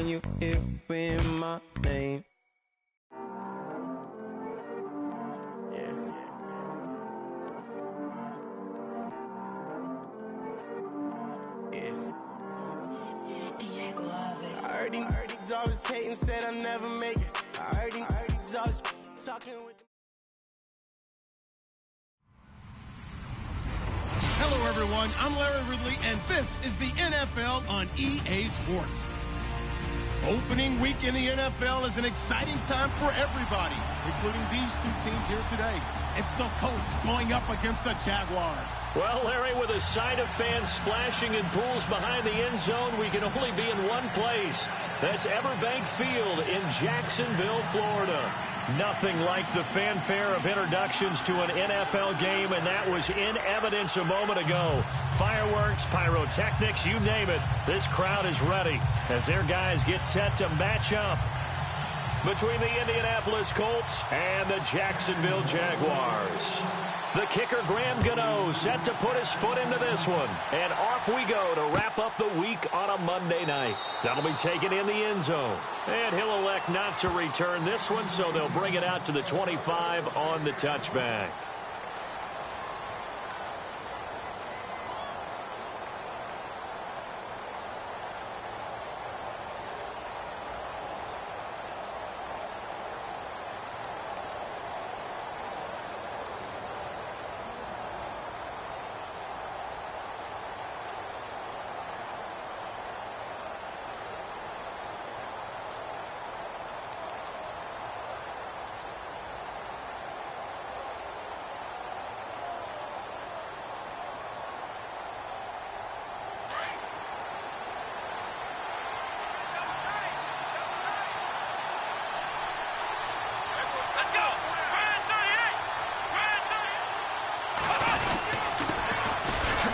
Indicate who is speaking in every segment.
Speaker 1: when you hearing my name. I heard these always hating, said I never make it. I heard these always talking with.
Speaker 2: Hello, everyone. I'm Larry Ridley, and this is the NFL on EA Sports. Opening week in the NFL is an exciting time for everybody, including these two teams here today. It's the Colts going up against the Jaguars.
Speaker 3: Well, Larry, with a sight of fans splashing in pools behind the end zone, we can only be in one place. That's Everbank Field in Jacksonville, Florida. Nothing like the fanfare of introductions to an NFL game, and that was in evidence a moment ago. Fireworks, pyrotechnics, you name it. This crowd is ready as their guys get set to match up between the Indianapolis Colts and the Jacksonville Jaguars. The kicker, Graham Gano, set to put his foot into this one. And off we go to wrap up the week on a Monday night. That'll be taken in the end zone. And he'll elect not to return this one, so they'll bring it out to the 25 on the touchback.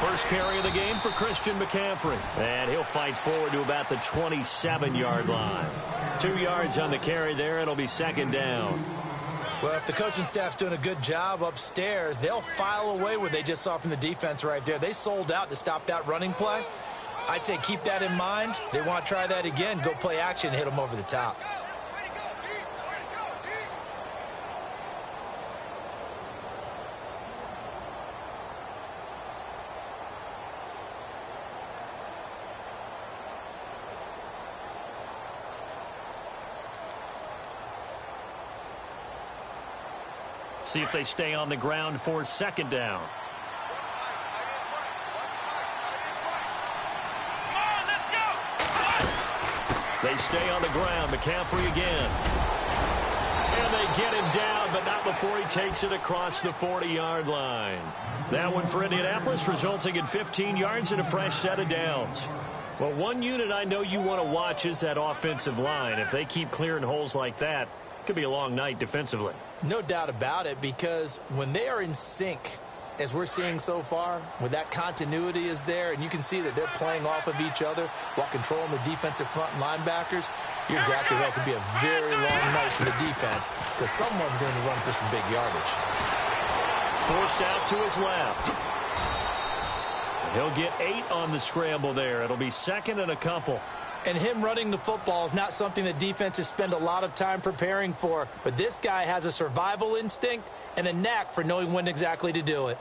Speaker 3: First carry of the game for Christian McCaffrey. And he'll fight forward to about the 27-yard line. 2 yards on the carry there. It'll be second down.
Speaker 4: Well, if the coaching staff's doing a good job upstairs, they'll file away what they just saw from the defense right there. They sold out to stop that running play. I'd say keep that in mind. They want to try that again. Go play action, hit them over the top.
Speaker 3: See if they stay on the ground for second down. They stay on the ground. McCaffrey again. And they get him down, but not before he takes it across the 40-yard line. That one for Indianapolis, resulting in 15 yards and a fresh set of downs. Well, one unit I know you want to watch is that offensive line. If they keep clearing holes like that, it could be a long night defensively.
Speaker 4: No doubt about it, because when they are in sync, as we're seeing so far, when that continuity is there, and you can see that they're playing off of each other while controlling the defensive front linebackers, you're exactly right. It could be a very long night for the defense because someone's going to run for some big yardage.
Speaker 3: Forced out to his left. And he'll get 8 on the scramble there. It'll be second and a couple.
Speaker 4: And him running the football is not something that defenses spend a lot of time preparing for. But this guy has a survival instinct and a knack for knowing when exactly to do it.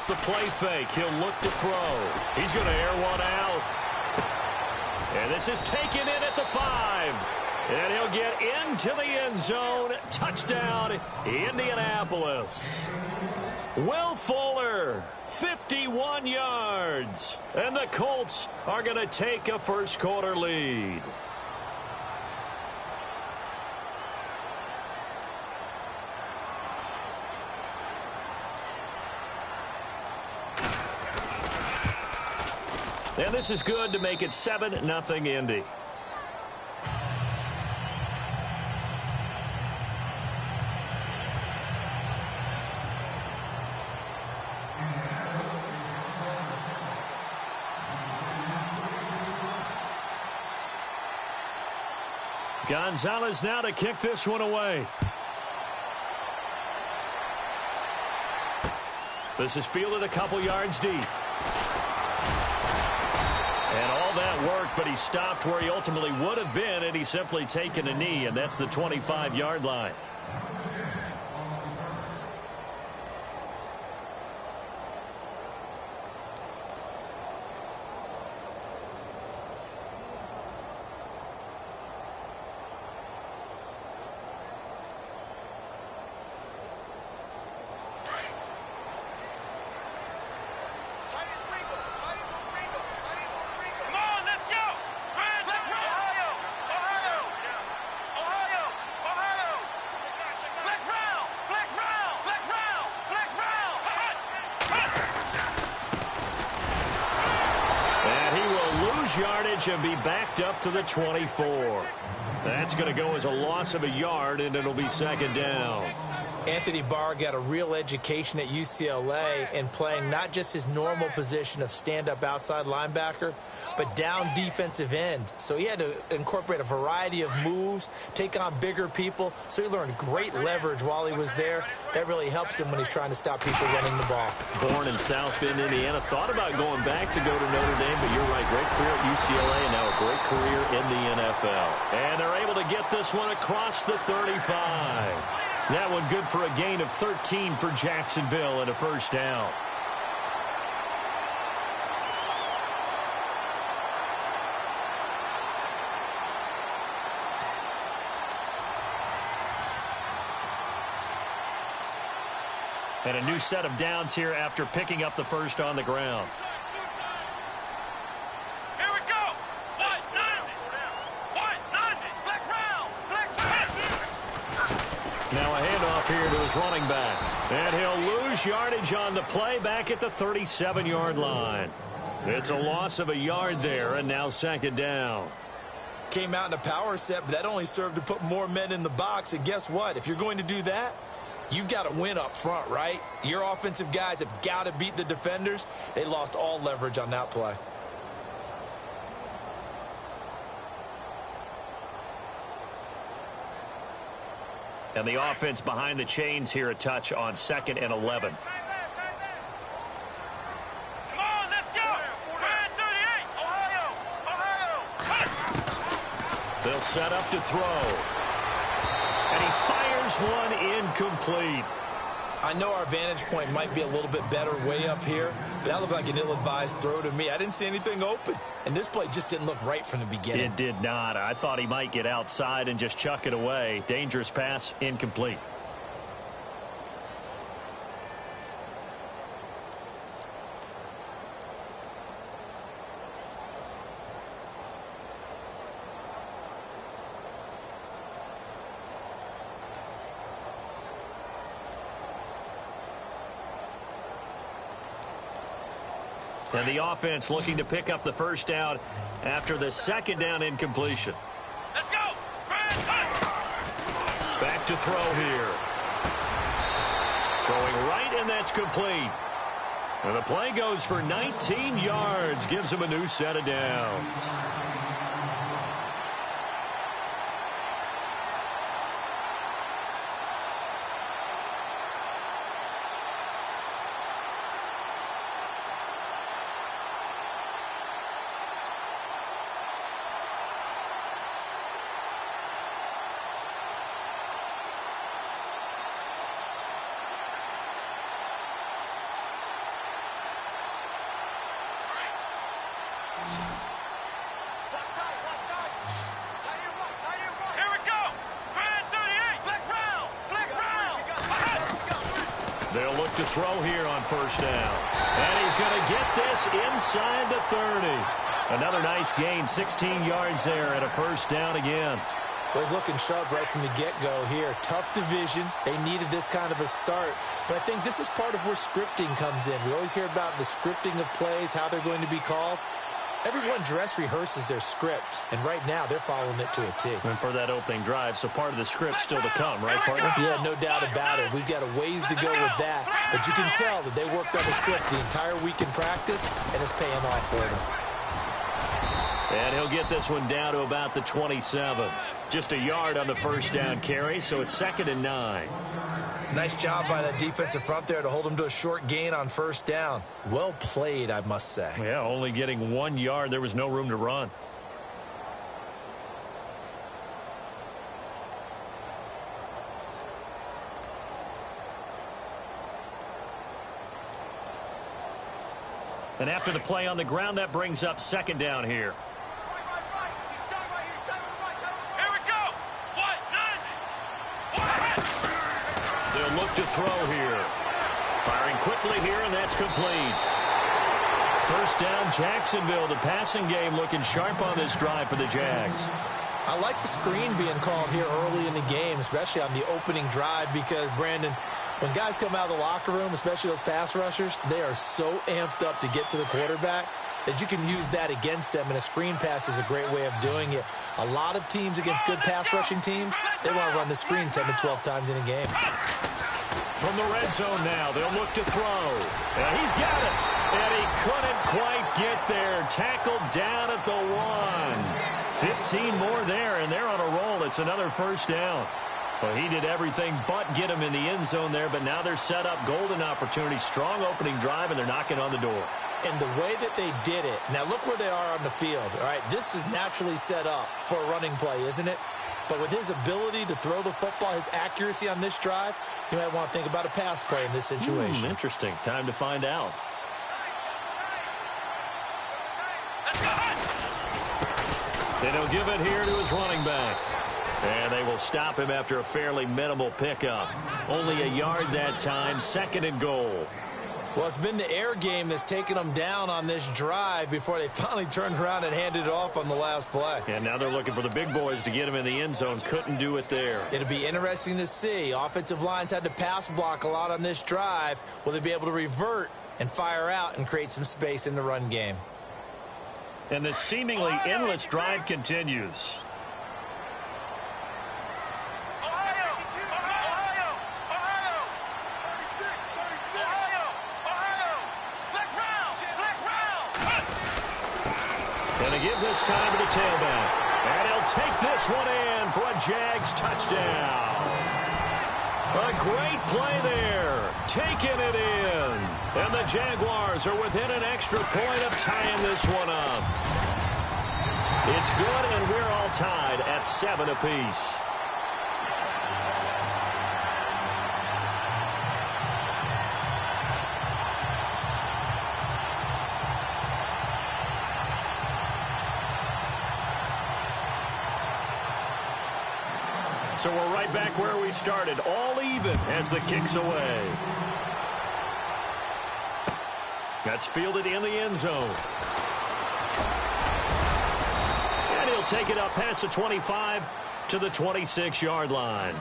Speaker 3: The play fake. He'll look to throw. He's going to air one out. And this is taken in at the 5. And he'll get into the end zone. Touchdown, Indianapolis. Will Fuller, 51 yards. And the Colts are going to take a first quarter lead. And this is good to make it 7-0 Indy. Gonzalez now to kick this one away. This is fielded a couple yards deep. And all that work, but he stopped where he ultimately would have been, and he's simply taken a knee, and that's the 25-yard line. Yardage and be backed up to the 24. That's going to go as a loss of a yard, and it'll be second down.
Speaker 4: Anthony Barr got a real education at UCLA in playing not just his normal position of stand-up outside linebacker, but down defensive end. So he had to incorporate a variety of moves, take on bigger people. So he learned great leverage while he was there. That really helps him when he's trying to stop people running the ball.
Speaker 3: Born in South Bend, Indiana. Thought about going back to go to Notre Dame, but you're right. Great career at UCLA and now a great career in the NFL. And they're able to get this one across the 35. That one good for a gain of 13 for Jacksonville and a first down. And a new set of downs here after picking up the first on the ground.
Speaker 5: Here we go. 190. 190. Flex round. Flex round.
Speaker 3: Now a handoff here to his running back. And he'll lose yardage on the play back at the 37-yard line. It's a loss of a yard there, and now second down.
Speaker 4: Came out in a power set, but that only served to put more men in the box. And guess what? If you're going to do that, you've got to win up front, right? Your offensive guys have got to beat the defenders. They lost all leverage on that play.
Speaker 3: And the offense behind the chains here a touch on 2nd and 11.
Speaker 5: Come on, let's go. 38. Ohio.
Speaker 3: They'll set up to throw. And he fires one incomplete.
Speaker 4: I know our vantage point might be a little bit better way up here, but that looked like an ill-advised throw to me. I didn't see anything open, and this play just didn't look right from the beginning.
Speaker 3: It did not. I thought he might get outside and just chuck it away. Dangerous pass, incomplete. And the offense looking to pick up the first down after the second down incompletion.
Speaker 5: Let's go.
Speaker 3: Back to throw here. Throwing right, and that's complete. And the play goes for 19 yards. Gives him a new set of downs.
Speaker 5: Here we go. 38. Flex round. Flex round.
Speaker 3: They'll look to throw here on first down. And he's going to get this inside the 30. Another nice gain, 16 yards there and a first down again.
Speaker 4: Was looking sharp right from the get-go here. Tough division. They needed this kind of a start. But I think this is part of where scripting comes in. We always hear about the scripting of plays, how they're going to be called. Everyone dress rehearses their script, and right now they're following it to a T.
Speaker 3: And for that opening drive, so part of the script still to come, right, partner?
Speaker 4: Yeah, no doubt about it. We've got a ways to go with that. But you can tell that they worked on the script the entire week in practice, and it's paying off for them.
Speaker 3: And he'll get this one down to about the 27. Just a yard on the first down carry, so it's 2nd and 9.
Speaker 4: Nice job by that defensive front there to hold him to a short gain on first down. Well played, I must say.
Speaker 3: Yeah, only getting 1 yard. There was no room to run. And after the play on the ground, that brings up 2nd down here.
Speaker 5: Here we go.
Speaker 3: They'll look to throw here. Firing quickly here, and that's complete. First down, Jacksonville. The passing game looking sharp on this drive for the Jags.
Speaker 4: I like the screen being called here early in the game, especially on the opening drive, because, Brandon, when guys come out of the locker room, especially those pass rushers, they are so amped up to get to the quarterback that you can use that against them, and a screen pass is a great way of doing it. A lot of teams against good pass rushing teams, they want to run the screen 10 to 12 times in a game.
Speaker 3: From the red zone now, they'll look to throw. And he's got it. And he couldn't quite get there. Tackled down at the 1. 15 more there, and they're on a roll. It's another first down. Well, he did everything but get him in the end zone there, but now they're set up. Golden opportunity, strong opening drive, and they're knocking on the door.
Speaker 4: And the way that they did it, now look where they are on the field. All right, this is naturally set up for a running play, isn't it? But with his ability to throw the football, his accuracy on this drive, you might want to think about a pass play in this situation.
Speaker 3: Interesting. Time to find out. And he'll give it here to his running back. And they will stop him after a fairly minimal pickup. Only a yard that time, 2nd and goal.
Speaker 4: Well, it's been the air game that's taken them down on this drive before they finally turned around and handed it off on the last play.
Speaker 3: And now they're looking for the big boys to get him in the end zone. Couldn't do it there.
Speaker 4: It'll be interesting to see. Offensive lines had to pass block a lot on this drive. Will they be able to revert and fire out and create some space in the run game?
Speaker 3: And the seemingly endless drive continues. Give this time to the tailback. And he'll take this one in for a Jags touchdown. A great play there. Taking it in. And the Jaguars are within an extra point of tying this one up. It's good, and we're all tied at 7 apiece. So we're right back where we started, all even as the kick's away. That's fielded in the end zone. And he'll take it up past the 25 to the 26-yard line.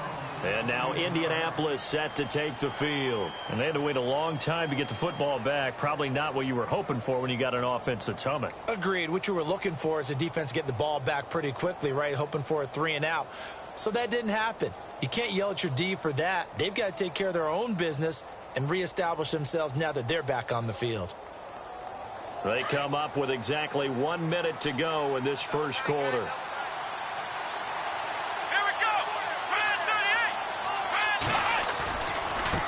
Speaker 3: And now Indianapolis set to take the field. And they had to wait a long time to get the football back. Probably not what you were hoping for when you got an offense that's humming.
Speaker 4: Agreed. What you were looking for is the defense get the ball back pretty quickly, right? Hoping for a 3 and out. So that didn't happen. You can't yell at your D for that. They've got to take care of their own business and reestablish themselves now that they're back on the field.
Speaker 3: They come up with exactly 1 minute to go in this first quarter.
Speaker 5: Here we go.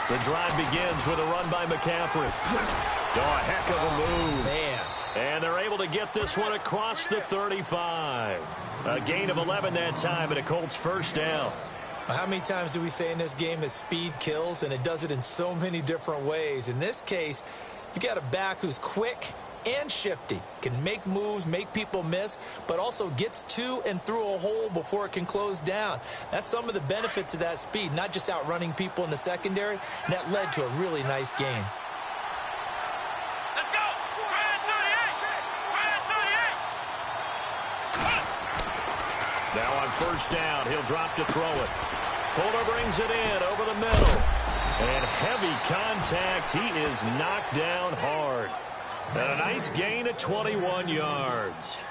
Speaker 3: The drive begins with a run by McCaffrey. Oh, a heck of a move.
Speaker 4: Man.
Speaker 3: And they're able to get this one across the 35. A gain of 11 that time, and a Colts first down.
Speaker 4: How many times do we say in this game that speed kills, and it does it in so many different ways? In this case, you got a back who's quick and shifty, can make moves, make people miss, but also gets to and through a hole before it can close down. That's some of the benefits of that speed, not just outrunning people in the secondary, and that led to a really nice game.
Speaker 5: Let's go.
Speaker 3: Now on first down, he'll drop to throw it. Fuller brings it in over the middle. And heavy contact. He is knocked down hard. And a nice gain of 21 yards.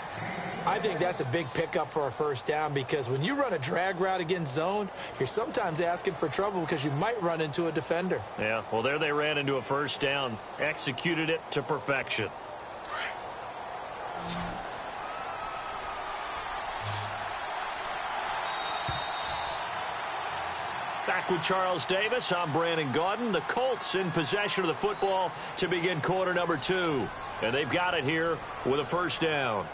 Speaker 4: I think that's a big pickup for a first down, because when you run a drag route against zone, you're sometimes asking for trouble because you might run into a defender.
Speaker 3: Yeah, well, there they ran into a first down. Executed it to perfection. Back with Charles Davis, I'm Brandon Gaudin. The Colts in possession of the football to begin quarter number 2. And they've got it here with a first down.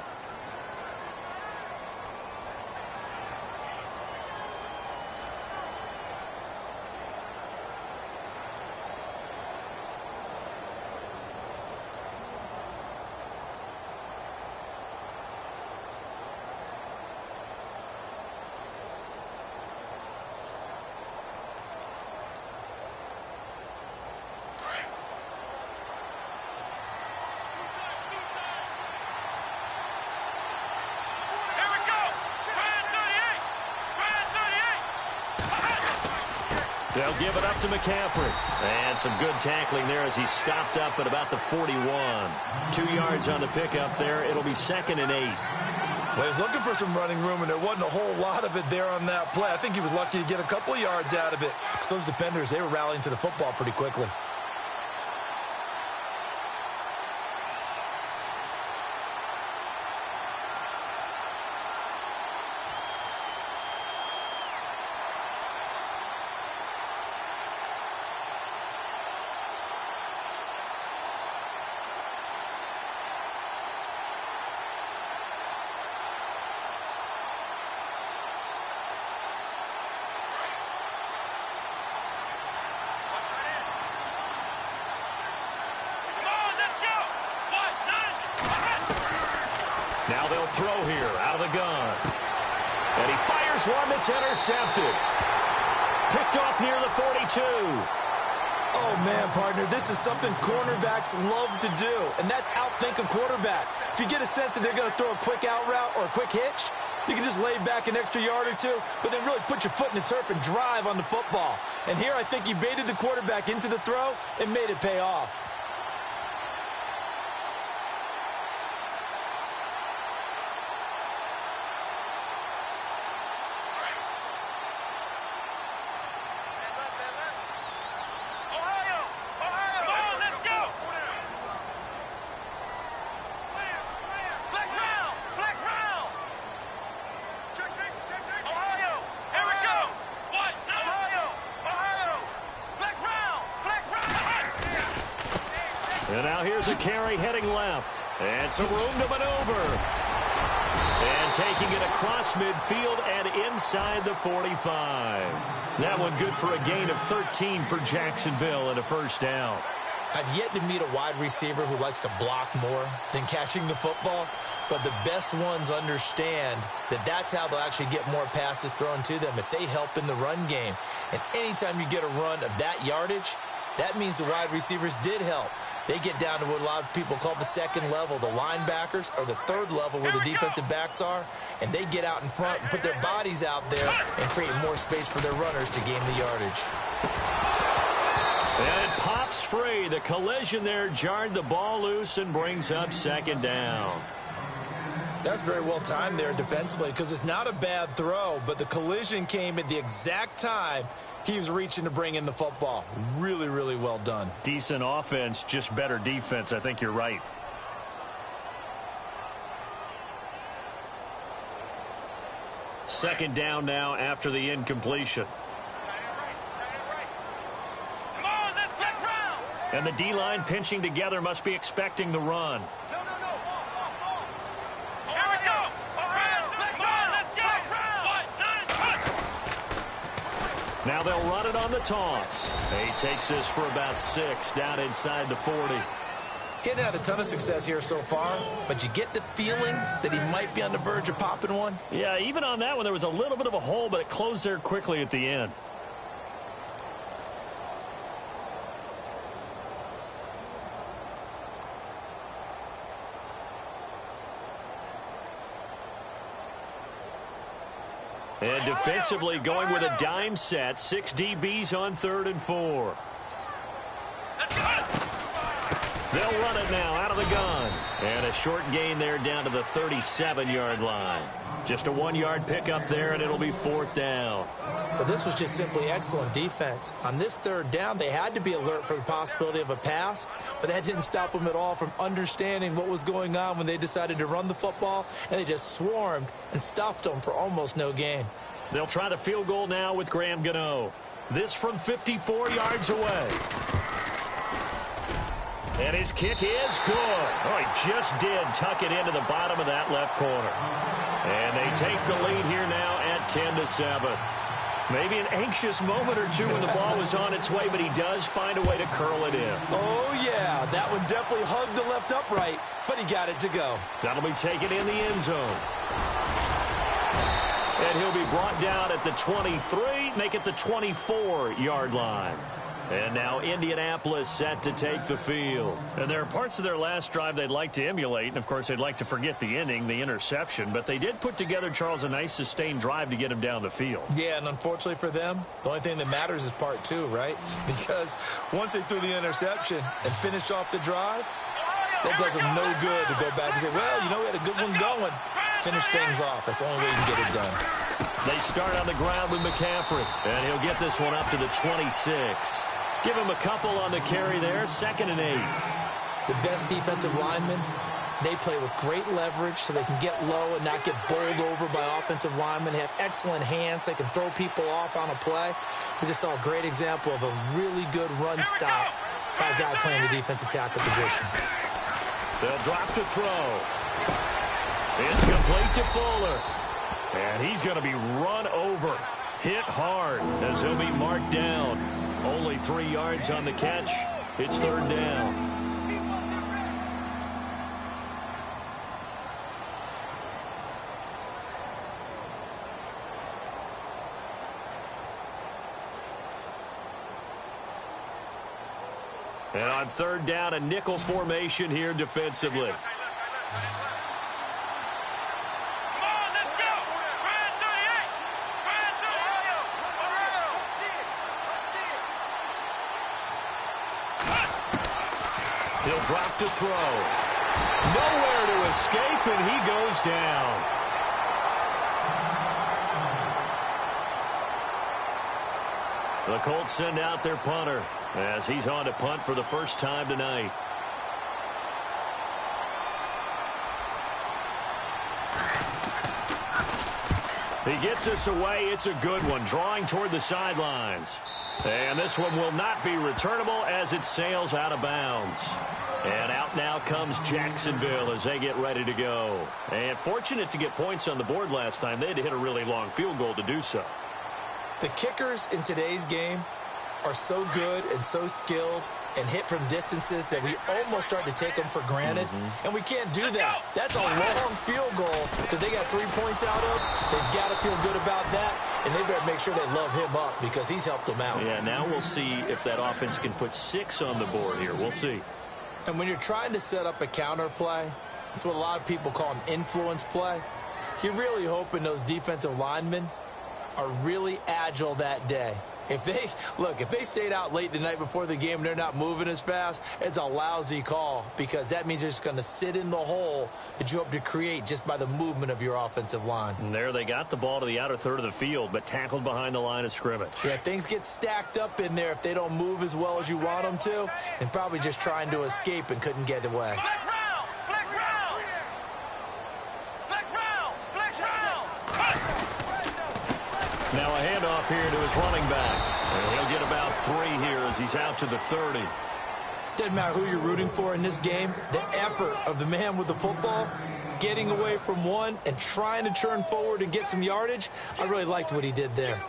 Speaker 3: They'll give it up to McCaffrey. And some good tackling there as he stopped up at about the 41. 2 yards on the pickup there. It'll be 2nd and 8.
Speaker 4: Well, he was looking for some running room, and there wasn't a whole lot of it there on that play. I think he was lucky to get a couple of yards out of it. So those defenders, they were rallying to the football pretty quickly.
Speaker 3: Now they'll throw here out of the gun. And he fires one that's intercepted. Picked off near the 42.
Speaker 4: Oh, man, partner, this is something cornerbacks love to do, and that's outthink a quarterback. If you get a sense that they're going to throw a quick out route or a quick hitch, you can just lay back an extra yard or two, but then really put your foot in the turf and drive on the football. And here I think he baited the quarterback into the throw and made it pay off.
Speaker 3: And now here's a carry heading left. And some room to maneuver. And taking it across midfield and inside the 45. That one good for a gain of 13 for Jacksonville and a first down.
Speaker 4: I've yet to meet a wide receiver who likes to block more than catching the football. But the best ones understand that that's how they'll actually get more passes thrown to them if they help in the run game. And anytime you get a run of that yardage, that means the wide receivers did help. They get down to what a lot of people call the second level, the linebackers, or the third level where the defensive backs are, and they get out in front and put their bodies out there and create more space for their runners to gain the yardage.
Speaker 3: And it pops free. The collision there jarred the ball loose and brings up 2nd down.
Speaker 4: That's very well timed there defensively because it's not a bad throw, but the collision came at the exact time he was reaching to bring in the football. Really, really well done.
Speaker 3: Decent offense, just better defense. I think you're right. Second down now after the incompletion. And the D-line pinching together must be expecting the run. Now they'll run it on the toss. He takes this for about 6 down inside the 40.
Speaker 4: Getting had a ton of success here so far, but you get the feeling that he might be on the verge of popping one.
Speaker 3: Yeah, even on that one, there was a little bit of a hole, but it closed there quickly at the end. And defensively going with a dime set. 6 DBs on 3rd and 4. They'll run it now out of the gun. And a short gain there down to the 37-yard line. Just a 1-yard pickup there, and it'll be 4th down.
Speaker 4: But this was just simply excellent defense. On this 3rd down, they had to be alert for the possibility of a pass, but that didn't stop them at all from understanding what was going on when they decided to run the football, and they just swarmed and stuffed them for almost no gain.
Speaker 3: They'll try the field goal now with Graham Gano. This from 54 yards away. And his kick is good. Oh, he just did tuck it into the bottom of that left corner. And they take the lead here now at 10-7. Maybe an anxious moment or two when the ball was on its way, but he does find a way to curl it in.
Speaker 4: Oh, yeah. That one definitely hugged the left upright, but he got it to go.
Speaker 3: That'll be taken in the end zone. And he'll be brought down at the 23, make it the 24-yard line. And now Indianapolis set to take the field. And there are parts of their last drive they'd like to emulate. And, of course, they'd like to forget the ending, the interception. But they did put together, Charles, a nice sustained drive to get him down the field.
Speaker 4: Yeah, and unfortunately for them, the only thing that matters is part two, right? Because once they threw the interception and finished off the drive, that does them no good to go back and say, well, you know, we had a good one going. Finish things off. That's the only way you can get it done.
Speaker 3: They start on the ground with McCaffrey. And he'll get this one up to the 26. Give him a couple on the carry there. 2nd and 8.
Speaker 4: The best defensive linemen, they play with great leverage so they can get low and not get bowled over by offensive linemen. They have excellent hands. They can throw people off on a play. We just saw a great example of a really good run stop by a guy playing the defensive tackle position.
Speaker 3: They'll drop to throw. It's complete to Fuller. And he's going to be run over. Hit hard as he'll be marked down. Only 3 yards on the catch. It's 3rd down. And on 3rd down, a nickel formation here defensively. He'll drop to throw. Nowhere to escape, and he goes down. The Colts send out their punter as he's on to punt for the first time tonight. He gets us away. It's a good one, drawing toward the sidelines. And this one will not be returnable as it sails out of bounds. And out now comes Jacksonville as they get ready to go. And fortunate to get points on the board last time. They had to hit a really long field goal to do so.
Speaker 4: The kickers in today's game are so good and so skilled and hit from distances that we almost start to take them for granted. And we can't do that. That's a long field goal that they got 3 points out of. They've got to feel good about that, and they better make sure they love him up because he's helped them out.
Speaker 3: Yeah, now we'll see if that offense can put 6 on the board here. We'll see.
Speaker 4: And when you're trying to set up a counter play, that's what a lot of people call an influence play. You're really hoping those defensive linemen are really agile that day. If they stayed out late the night before the game and they're not moving as fast, it's a lousy call because that means they're just going to sit in the hole that you hope to create just by the movement of your offensive line.
Speaker 3: And there they got the ball to the outer third of the field, but tackled behind the line of scrimmage.
Speaker 4: Yeah, things get stacked up in there if they don't move as well as you want them to, and probably just trying to escape and couldn't get away.
Speaker 3: Now a handoff here to his running back. And he'll get about 3 here as he's out to the 30.
Speaker 4: Doesn't matter who you're rooting for in this game. The effort of the man with the football, getting away from one and trying to turn forward and get some yardage, I really liked what he did there.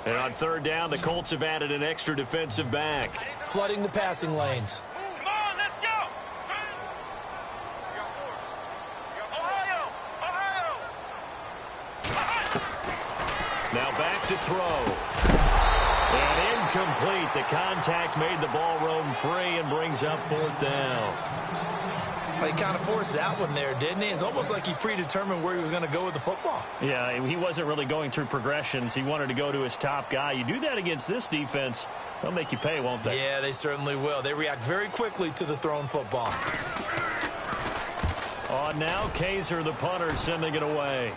Speaker 3: And on 3rd down, the Colts have added an extra defensive back.
Speaker 4: Flooding the passing lanes.
Speaker 5: Come on, let's go!
Speaker 3: Now back to throw. And incomplete. The contact made the ball roam free and brings up 4th down.
Speaker 4: He kind of forced that one there, didn't he? It's almost like he predetermined where he was going to go with the football.
Speaker 3: Yeah, he wasn't really going through progressions. He wanted to go to his top guy. You do that against this defense, they'll make you pay, won't they?
Speaker 4: Yeah, they certainly will. They react very quickly to the thrown football.
Speaker 3: On now, Kaiser, the punter, sending it away.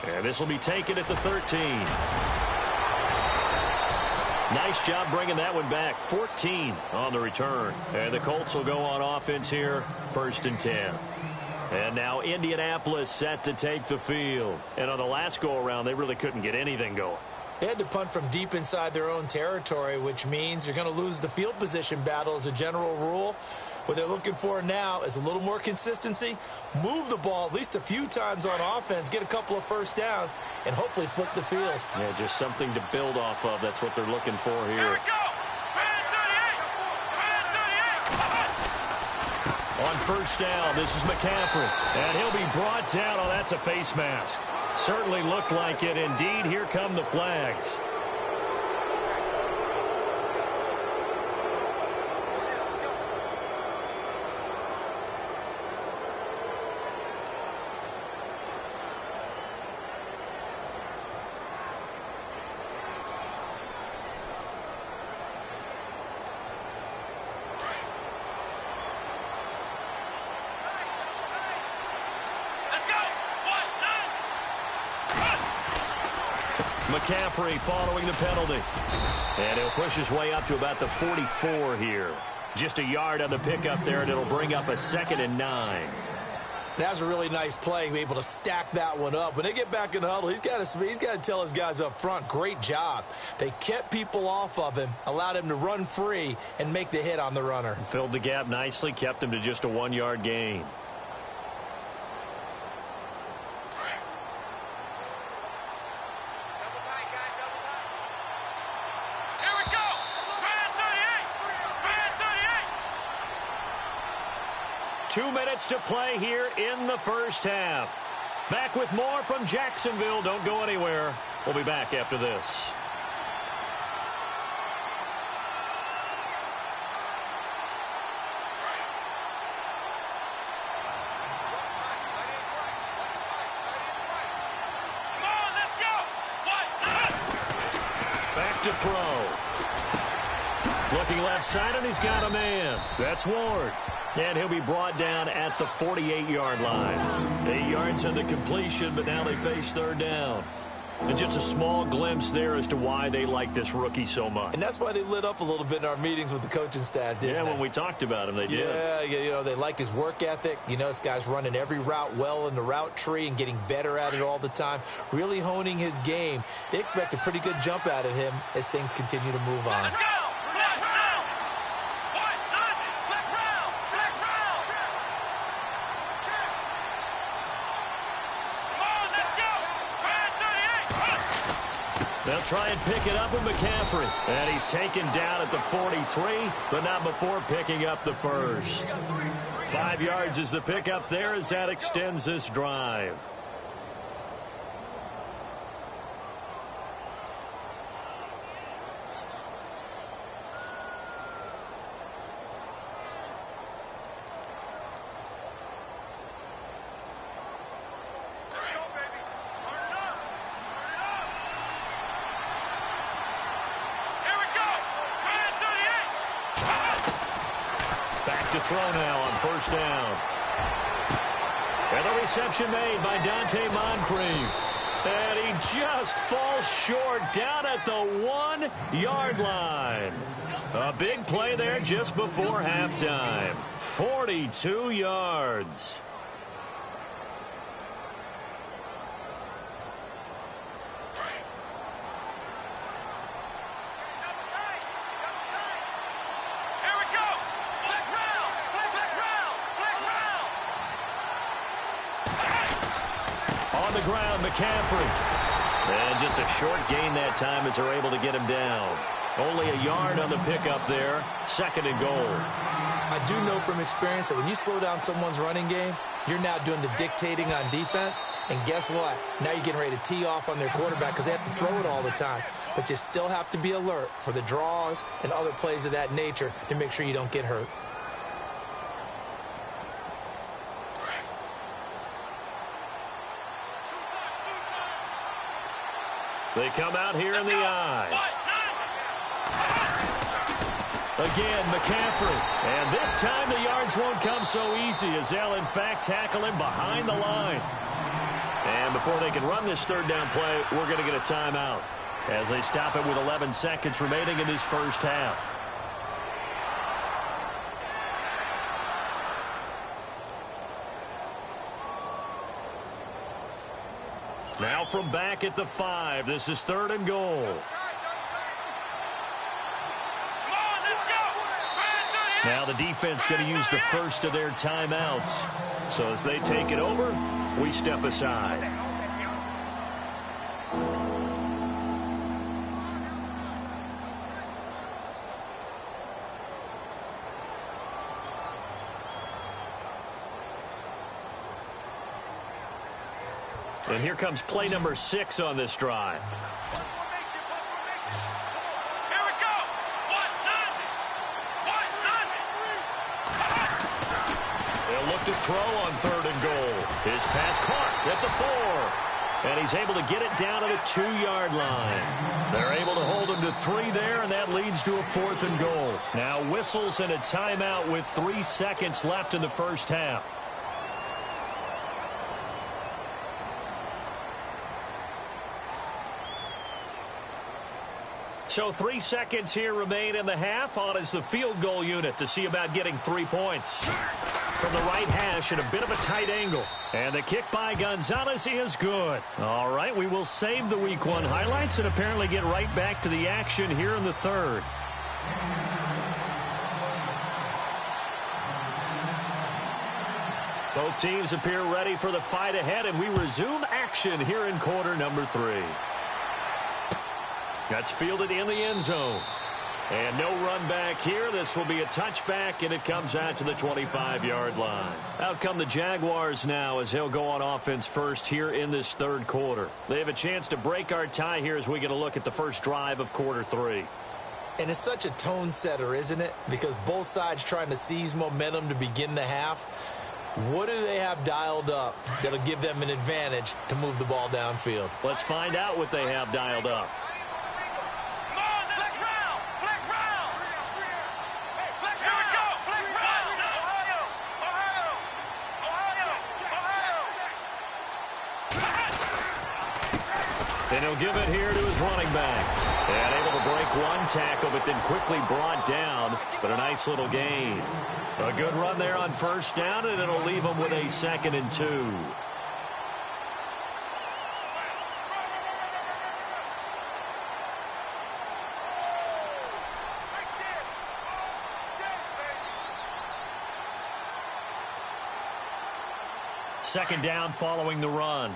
Speaker 3: And this will be taken at the 13. Nice job bringing that one back. 14 on the return. And the Colts will go on offense here, 1st and 10. And now Indianapolis set to take the field. And on the last go-around, they really couldn't get anything going.
Speaker 4: They had to punt from deep inside their own territory, which means you're going to lose the field position battle as a general rule. What they're looking for now is a little more consistency, move the ball at least a few times on offense, get a couple of first downs, and hopefully flip the field.
Speaker 3: Yeah, just something to build off of. That's what they're looking for here.
Speaker 5: Here we go.
Speaker 3: On 1st down, this is McCaffrey, and he'll be brought down. Oh, that's a face mask. Certainly looked like it. Indeed, here come the flags. McCaffrey following the penalty. And he'll push his way up to about the 44 here. Just a yard on the pickup there, and it'll bring up a 2nd and 9.
Speaker 4: That was a really nice play, able to stack that one up. When they get back in the huddle, he's got to tell his guys up front, great job. They kept people off of him, allowed him to run free, and make the hit on the runner.
Speaker 3: Filled the gap nicely, kept him to just a 1-yard gain.
Speaker 5: Here we go.
Speaker 3: 2 minutes to play here in the first half. Back with more from Jacksonville. Don't go anywhere. We'll be back after this.
Speaker 5: Come on, let's go.
Speaker 3: Back to throw. Looking left side, and he's got a man. That's Ward. And he'll be brought down at the 48-yard line. 8 yards on the completion, but now they face 3rd down. And just a small glimpse there as to why they like this rookie so much.
Speaker 4: And that's why they lit up a little bit in our meetings with the coaching staff, didn't they?
Speaker 3: Yeah, when we talked about him, they did.
Speaker 4: Yeah, you know, they like his work ethic. You know, this guy's running every route well in the route tree and getting better at it all the time, really honing his game. They expect a pretty good jump out of him as things continue to move on.
Speaker 5: Let's go.
Speaker 3: They'll try and pick it up with McCaffrey. And he's taken down at the 43, but not before picking up the first. 5 yards is the pickup there as that extends this drive. To throw now on 1st down. And the reception made by Dante Moncrief. And he just falls short down at the 1-yard line. A big play there just before halftime. 42 yards. On the ground, McCaffrey. And just a short gain that time as they're able to get him down. Only a yard on the pickup there. 2nd and goal.
Speaker 4: I do know from experience that when you slow down someone's running game, you're now doing the dictating on defense. And guess what? Now you're getting ready to tee off on their quarterback because they have to throw it all the time. But you still have to be alert for the draws and other plays of that nature to make sure you don't get hurt.
Speaker 3: They come out here in the eye. Again, McCaffrey. And this time the yards won't come so easy as they'll, in fact, tackle him behind the line. And before they can run this third down play, we're going to get a timeout as they stop it with 11 seconds remaining in this first half. Now from back at the 5, this is 3rd and goal. Now the defense going to use the first of their timeouts. So as they take it over, we step aside. And here comes play number 6 on this drive.
Speaker 5: Here we go. 1-0.
Speaker 3: They'll look to throw on 3rd and goal. His pass caught at the 4. And he's able to get it down to the 2-yard line. They're able to hold him to 3 there, and that leads to a 4th and goal. Now whistles and a timeout with 3 seconds left in the first half. So 3 seconds here remain in the half. On is the field goal unit to see about getting 3 points. From the right hash at a bit of a tight angle. And the kick by Gonzalez is good. All right, we will save the Week 1 highlights and apparently get right back to the action here in the 3rd. Both teams appear ready for the fight ahead, and we resume action here in quarter number 3. That's fielded in the end zone. And no run back here. This will be a touchback, and it comes out to the 25-yard line. Out come the Jaguars now as they'll go on offense first here in this 3rd quarter. They have a chance to break our tie here as we get a look at the first drive of quarter 3.
Speaker 4: And it's such a tone setter, isn't it? Because both sides trying to seize momentum to begin the half. What do they have dialed up that'll give them an advantage to move the ball downfield?
Speaker 3: Let's find out what they have dialed up. And he'll give it here to his running back. And able to break 1 tackle, but then quickly brought down. But a nice little gain. A good run there on 1st down, and it'll leave him with a 2nd and 2. Second down following the run.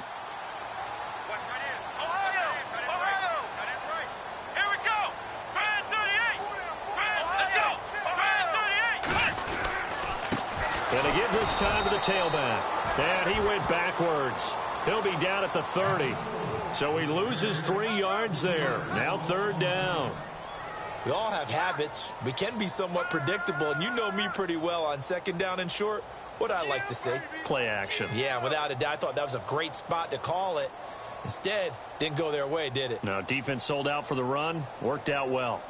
Speaker 3: And to give this time to the tailback. And he went backwards. He'll be down at the 30. So he loses 3 yards there. Now 3rd down.
Speaker 4: We all have habits. We can be somewhat predictable, and you know me pretty well on 2nd down and short. What I like to say?
Speaker 3: Play action.
Speaker 4: Yeah, without a doubt. I thought that was a great spot to call it. Instead, didn't go their way, did it?
Speaker 3: No, defense sold out for the run. Worked out well.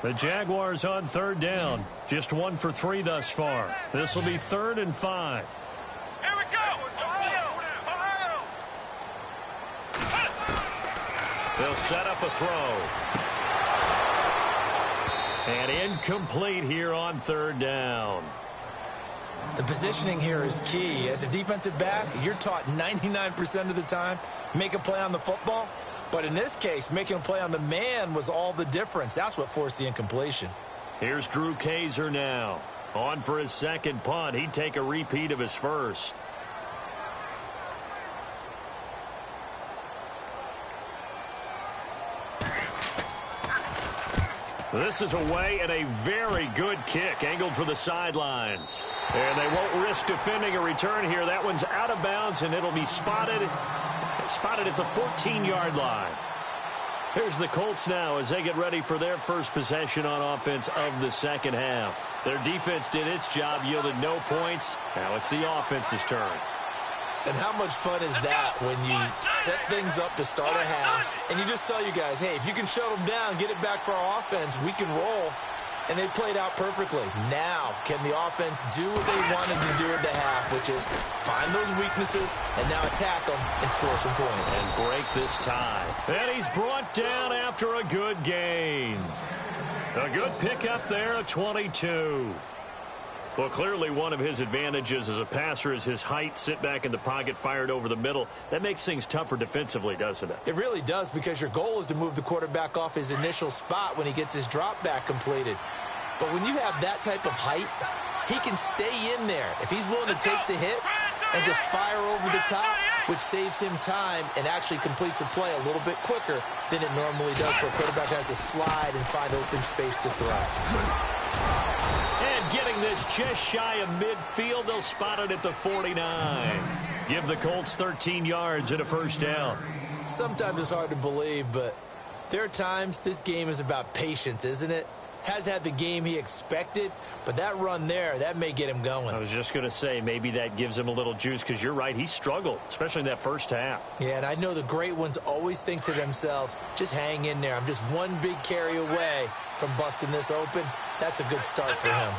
Speaker 3: The Jaguars on 3rd down. Just 1 for 3 thus far. This will be 3rd and 5.
Speaker 5: Here we go.
Speaker 3: They'll set up a throw. And incomplete here on 3rd down.
Speaker 4: The positioning here is key. As a defensive back, you're taught 99% of the time, make a play on the football. But in this case, making a play on the man was all the difference. That's what forced the incompletion.
Speaker 3: Here's Drew Kaiser now. On for his 2nd punt. He'd take a repeat of his 1st. This is away and a very good kick angled for the sidelines. And they won't risk defending a return here. That one's out of bounds, and it'll be spotted at the 14-yard line. Here's the Colts now as they get ready for their first possession on offense of the 2nd half. Their defense did its job, yielded no points. Now it's the offense's turn.
Speaker 4: And how much fun is that when you set things up to start a half, and you just tell you guys, hey, if you can shut them down, get it back for our offense, we can roll. And they played out perfectly. Now, can the offense do what they wanted to do at the half, which is find those weaknesses and now attack them and score some points.
Speaker 3: And break this tie. And he's brought down after a good gain. A good pickup there, a 22. Well, clearly one of his advantages as a passer is his height. Sit back in the pocket, fired over the middle. That makes things tougher defensively, doesn't it?
Speaker 4: It really does, because your goal is to move the quarterback off his initial spot when he gets his drop back completed. But when you have that type of height, he can stay in there if he's willing to take the hits and just fire over the top, which saves him time and actually completes a play a little bit quicker than it normally does, where a quarterback has to slide and find open space to throw.
Speaker 3: And getting this just shy of midfield, they'll spot it at the 49. Give the Colts 13 yards and a first down.
Speaker 4: Sometimes it's hard to believe, but there are times this game is about patience, isn't it? Has had the game he expected, but that run there, that may get him going.
Speaker 3: I was just going to say, maybe that gives him a little juice, because you're right, he struggled, especially in that first half.
Speaker 4: Yeah, and I know the great ones always think to themselves, just hang in there. I'm just one big carry away from busting this open. That's a good start for him.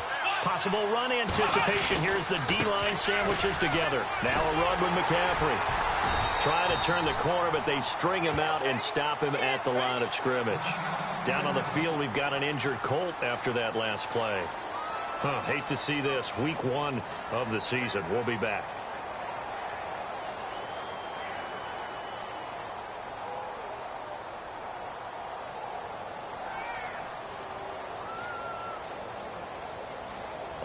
Speaker 3: Possible run anticipation. Here's the D-line sandwiches together. Now a run with McCaffrey. Trying to turn the corner, but they string him out and stop him at the line of scrimmage. Down on the field, we've got an injured Colt after that last play. Hate to see this. Week 1 of the season. We'll be back.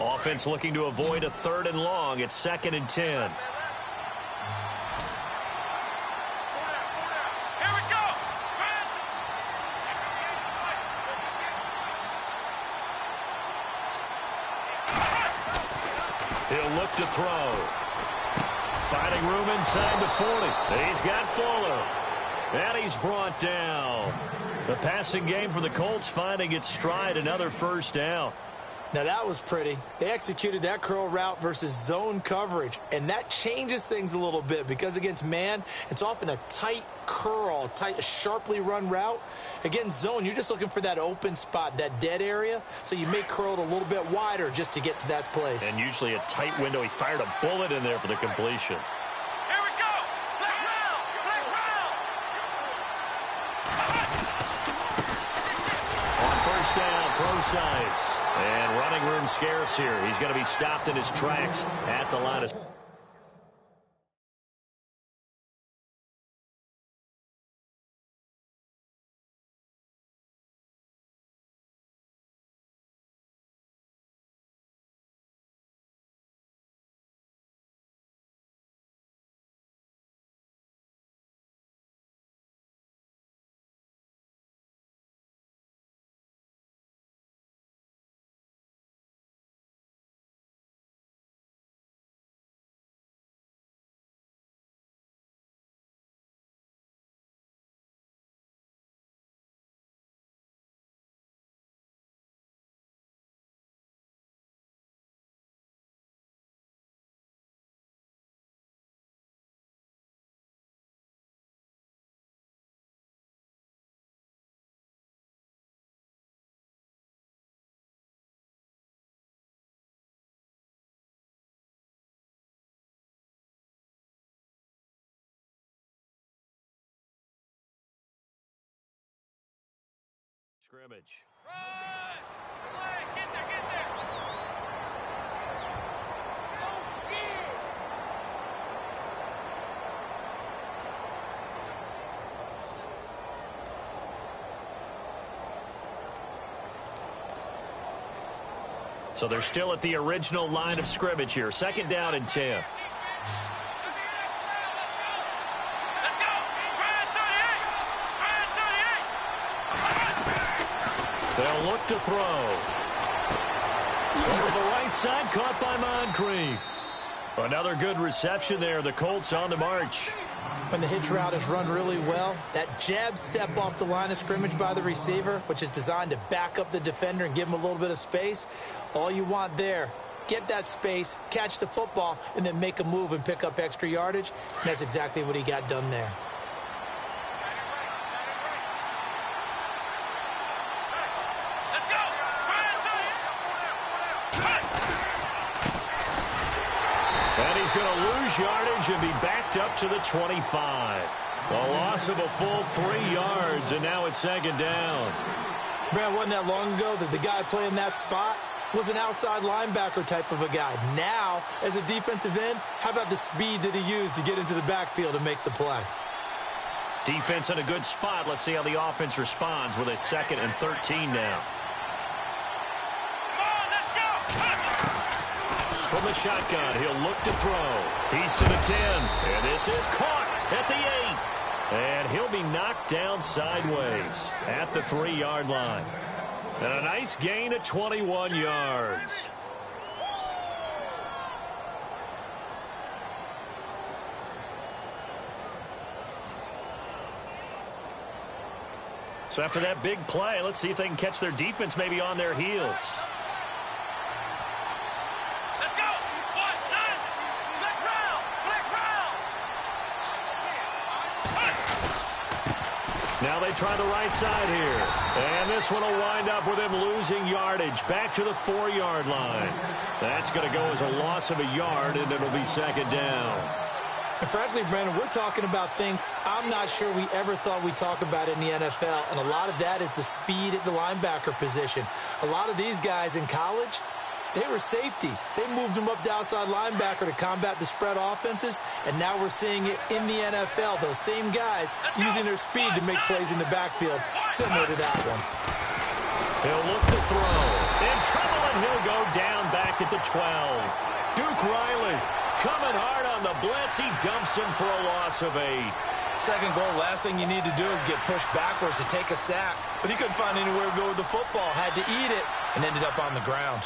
Speaker 3: Offense looking to avoid a 3rd and long. It's 2nd and 10. He'll look to throw. Finding room inside the 40. He's got Fuller. And he's brought down. The passing game for the Colts finding its stride. Another first down.
Speaker 4: Now that was pretty. They executed that curl route versus zone coverage, and that changes things a little bit, because against man, it's often a tight curl, a sharply run route. Against zone, you're just looking for that open spot, that dead area, so you may curl it a little bit wider just to get to that place.
Speaker 3: And usually a tight window. He fired a bullet in there for the completion.
Speaker 5: Here we go! Flex round! Flex round!
Speaker 3: On first down, Procise. And running room scarce here. He's going to be stopped in his tracks at the line of scrimmage.
Speaker 5: Get there!
Speaker 3: So they're still at the original line of scrimmage here. 2nd down and 10. They'll look to throw. Over the right side, caught by Moncrief. Another good reception there. The Colts on the march.
Speaker 4: When the hitch route is run really well, that jab step off the line of scrimmage by the receiver, which is designed to back up the defender and give him a little bit of space, all you want there get that space, catch the football, and then make a move and pick up extra yardage. And that's exactly what he got done there.
Speaker 3: And he's going to lose yardage and be backed up to the 25. A loss of a full 3 yards, and now it's second down.
Speaker 4: Brad, wasn't that long ago that the guy playing that spot was an outside linebacker type of a guy. Now, as a defensive end, how about the speed that he used to get into the backfield and make the play?
Speaker 3: Defense in a good spot. Let's see how the offense responds with a 2nd and 13 now. From the shotgun, he'll look to throw. He's to the 10, and this is caught at the 8. And he'll be knocked down sideways at the 3-yard line. And a nice gain of 21 yards. So after that big play, let's see if they can catch their defense maybe on their heels. Now they try the right side here. And this one will wind up with him losing yardage back to the 4-yard line. That's going to go as a loss of a yard, and it'll be second down.
Speaker 4: And frankly, Brandon, we're talking about things I'm not sure we ever thought we'd talk about in the NFL. And a lot of that is the speed at the linebacker position. A lot of these guys in college, they were safeties. They moved them up to outside linebacker to combat the spread offenses, and now we're seeing it in the NFL. Those same guys using their speed to make plays in the backfield, similar to that one.
Speaker 3: He'll look to throw. In trouble, and he'll go down back at the 12. Duke Riley coming hard on the blitz. He dumps him for a loss of 8.
Speaker 4: Second goal, last thing you need to do is get pushed backwards to take a sack. But he couldn't find anywhere to go with the football, had to eat it, and ended up on the ground.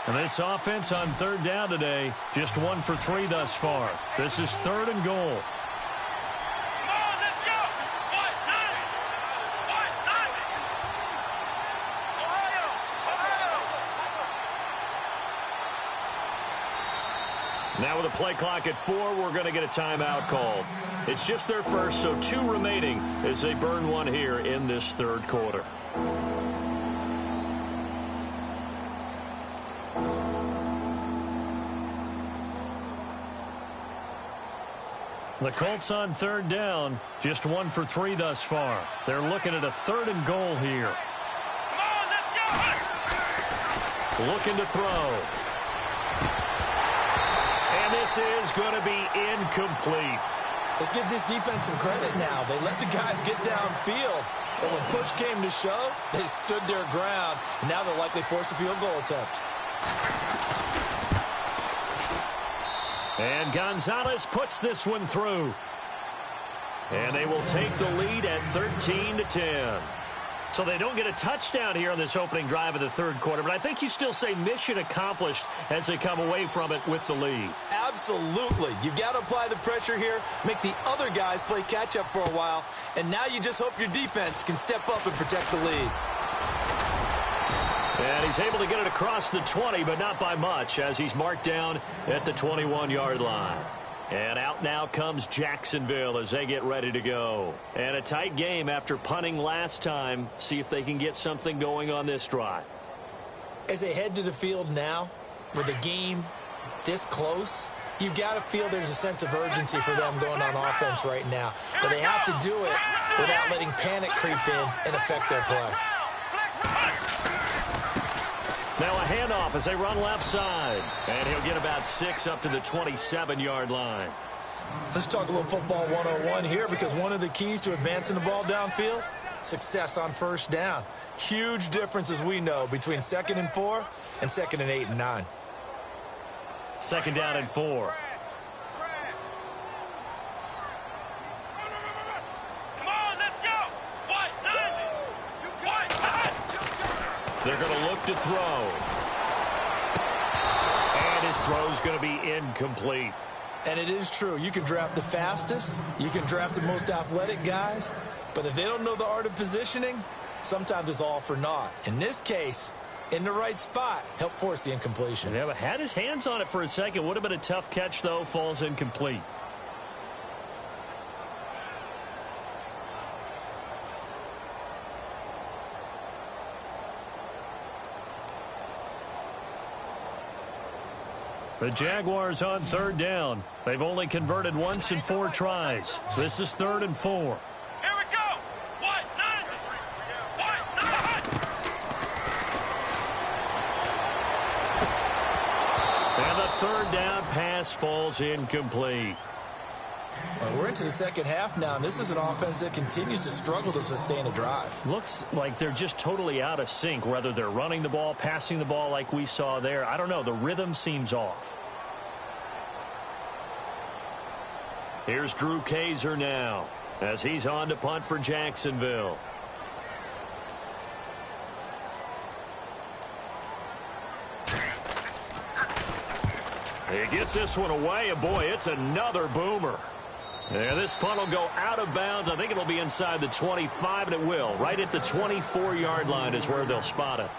Speaker 3: And this offense on 3rd down today, just 1 for 3 thus far. This is 3rd and goal.
Speaker 5: Come on, let's go!
Speaker 3: Now with a play clock at 4, we're going to get a timeout called. It's just their first, so 2 remaining as they burn 1 here in this 3rd quarter. The Colts on 3rd down, just 1 for 3 thus far. They're looking at a 3rd and goal here.
Speaker 5: Come on, let's go!
Speaker 3: Looking to throw. And this is going to be incomplete.
Speaker 4: Let's give this defense some credit now. They let the guys get downfield, but when push came to shove, they stood their ground, and now they'll likely force a field goal attempt.
Speaker 3: And Gonzalez puts this one through. And they will take the lead at 13-10. So they don't get a touchdown here on this opening drive of the 3rd quarter, but I think you still say mission accomplished as they come away from it with the lead.
Speaker 4: Absolutely. You've got to apply the pressure here, make the other guys play catch-up for a while, and now you just hope your defense can step up and protect the lead.
Speaker 3: And he's able to get it across the 20, but not by much, as he's marked down at the 21-yard line. And out now comes Jacksonville as they get ready to go. And a tight game after punting last time. See if they can get something going on this drive.
Speaker 4: As they head to the field now, with the game this close, you've got to feel there's a sense of urgency for them going on offense right now. But they have to do it without letting panic creep in and affect their play.
Speaker 3: Now a handoff as they run left side. And he'll get about 6 up to the 27-yard line.
Speaker 4: Let's talk a little football 101 here, because one of the keys to advancing the ball downfield, success on 1st down. Huge difference, as we know, between 2nd and 4 and 2nd and 8 and 9.
Speaker 3: 2nd down and 4. They're going to look to throw. And his throw's going to be incomplete.
Speaker 4: And it is true. You can draft the fastest. You can draft the most athletic guys. But if they don't know the art of positioning, sometimes it's all for naught. In this case, in the right spot, helped force the incompletion.
Speaker 3: Yeah, but had his hands on it for a second. Would have been a tough catch, though. Falls incomplete. The Jaguars on third down. They've only converted once in 4 tries. This is 3rd and 4.
Speaker 5: Here we go. 1, 9. 1, 9.
Speaker 3: And the 3rd down pass falls incomplete.
Speaker 4: We're into the second half now, and this is an offense that continues to struggle to sustain a drive.
Speaker 3: Looks like they're just totally out of sync, whether they're running the ball, passing the ball like we saw there. I don't know. The rhythm seems off. Here's Drew Kaiser now as he's on to punt for Jacksonville. He gets this one away, and boy, it's another boomer. Yeah, this punt will go out of bounds. I think it'll be inside the 25, and it will. Right at the 24-yard line is where they'll spot it.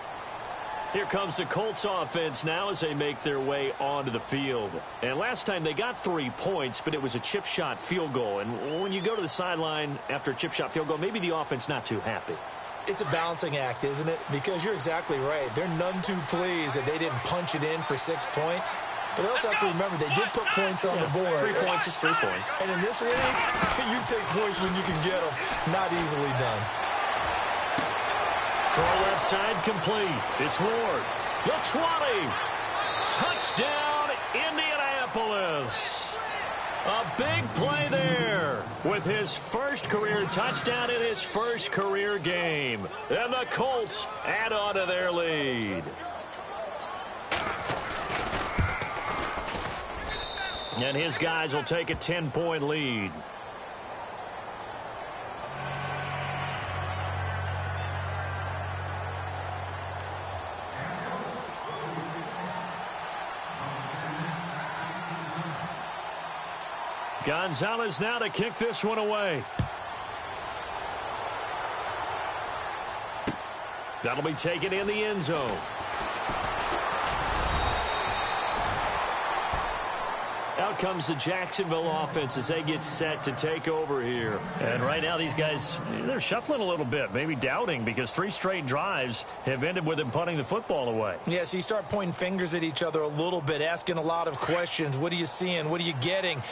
Speaker 3: Here comes the Colts offense now as they make their way onto the field. And last time they got 3 points, but it was a chip shot field goal. And when you go to the sideline after a chip shot field goal, maybe the offense not too happy.
Speaker 4: It's a balancing act, isn't it? Because you're exactly right. They're none too pleased that they didn't punch it in for 6 points. But they also have to remember they did put points on the board.
Speaker 3: 3 points is 3 points.
Speaker 4: And in this league, you take points when you can get them. Not easily done.
Speaker 3: Throw left side complete. It's Ward. The 20. Touchdown, Indianapolis. A big play there with his first career touchdown in his first career game. And the Colts add on to their lead. And his guys will take a 10-point lead. Gonzalez now to kick this one away. That'll be taken in the end zone. Out comes the Jacksonville offense as they get set to take over here. And right now these guys, they're shuffling a little bit, maybe doubting, because 3 straight drives have ended with them punting the football away.
Speaker 4: Yeah, so you start pointing fingers at each other a little bit, asking a lot of questions. What are you seeing? What are you getting?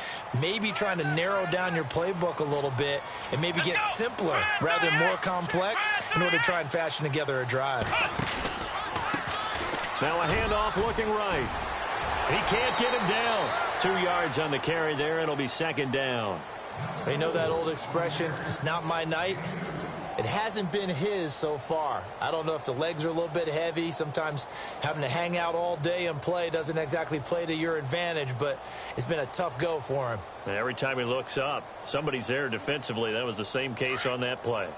Speaker 4: Maybe trying to narrow down your playbook a little bit and maybe get simpler rather than more complex in order to try and fashion together a drive.
Speaker 3: Now a handoff looking right. He can't get him down. 2 yards on the carry there. It'll be 2nd down.
Speaker 4: They know that old expression, it's not my night. It hasn't been his so far. I don't know if the legs are a little bit heavy. Sometimes having to hang out all day and play doesn't exactly play to your advantage, but it's been a tough go for him.
Speaker 3: Every time he looks up, somebody's there defensively. That was the same case on that play.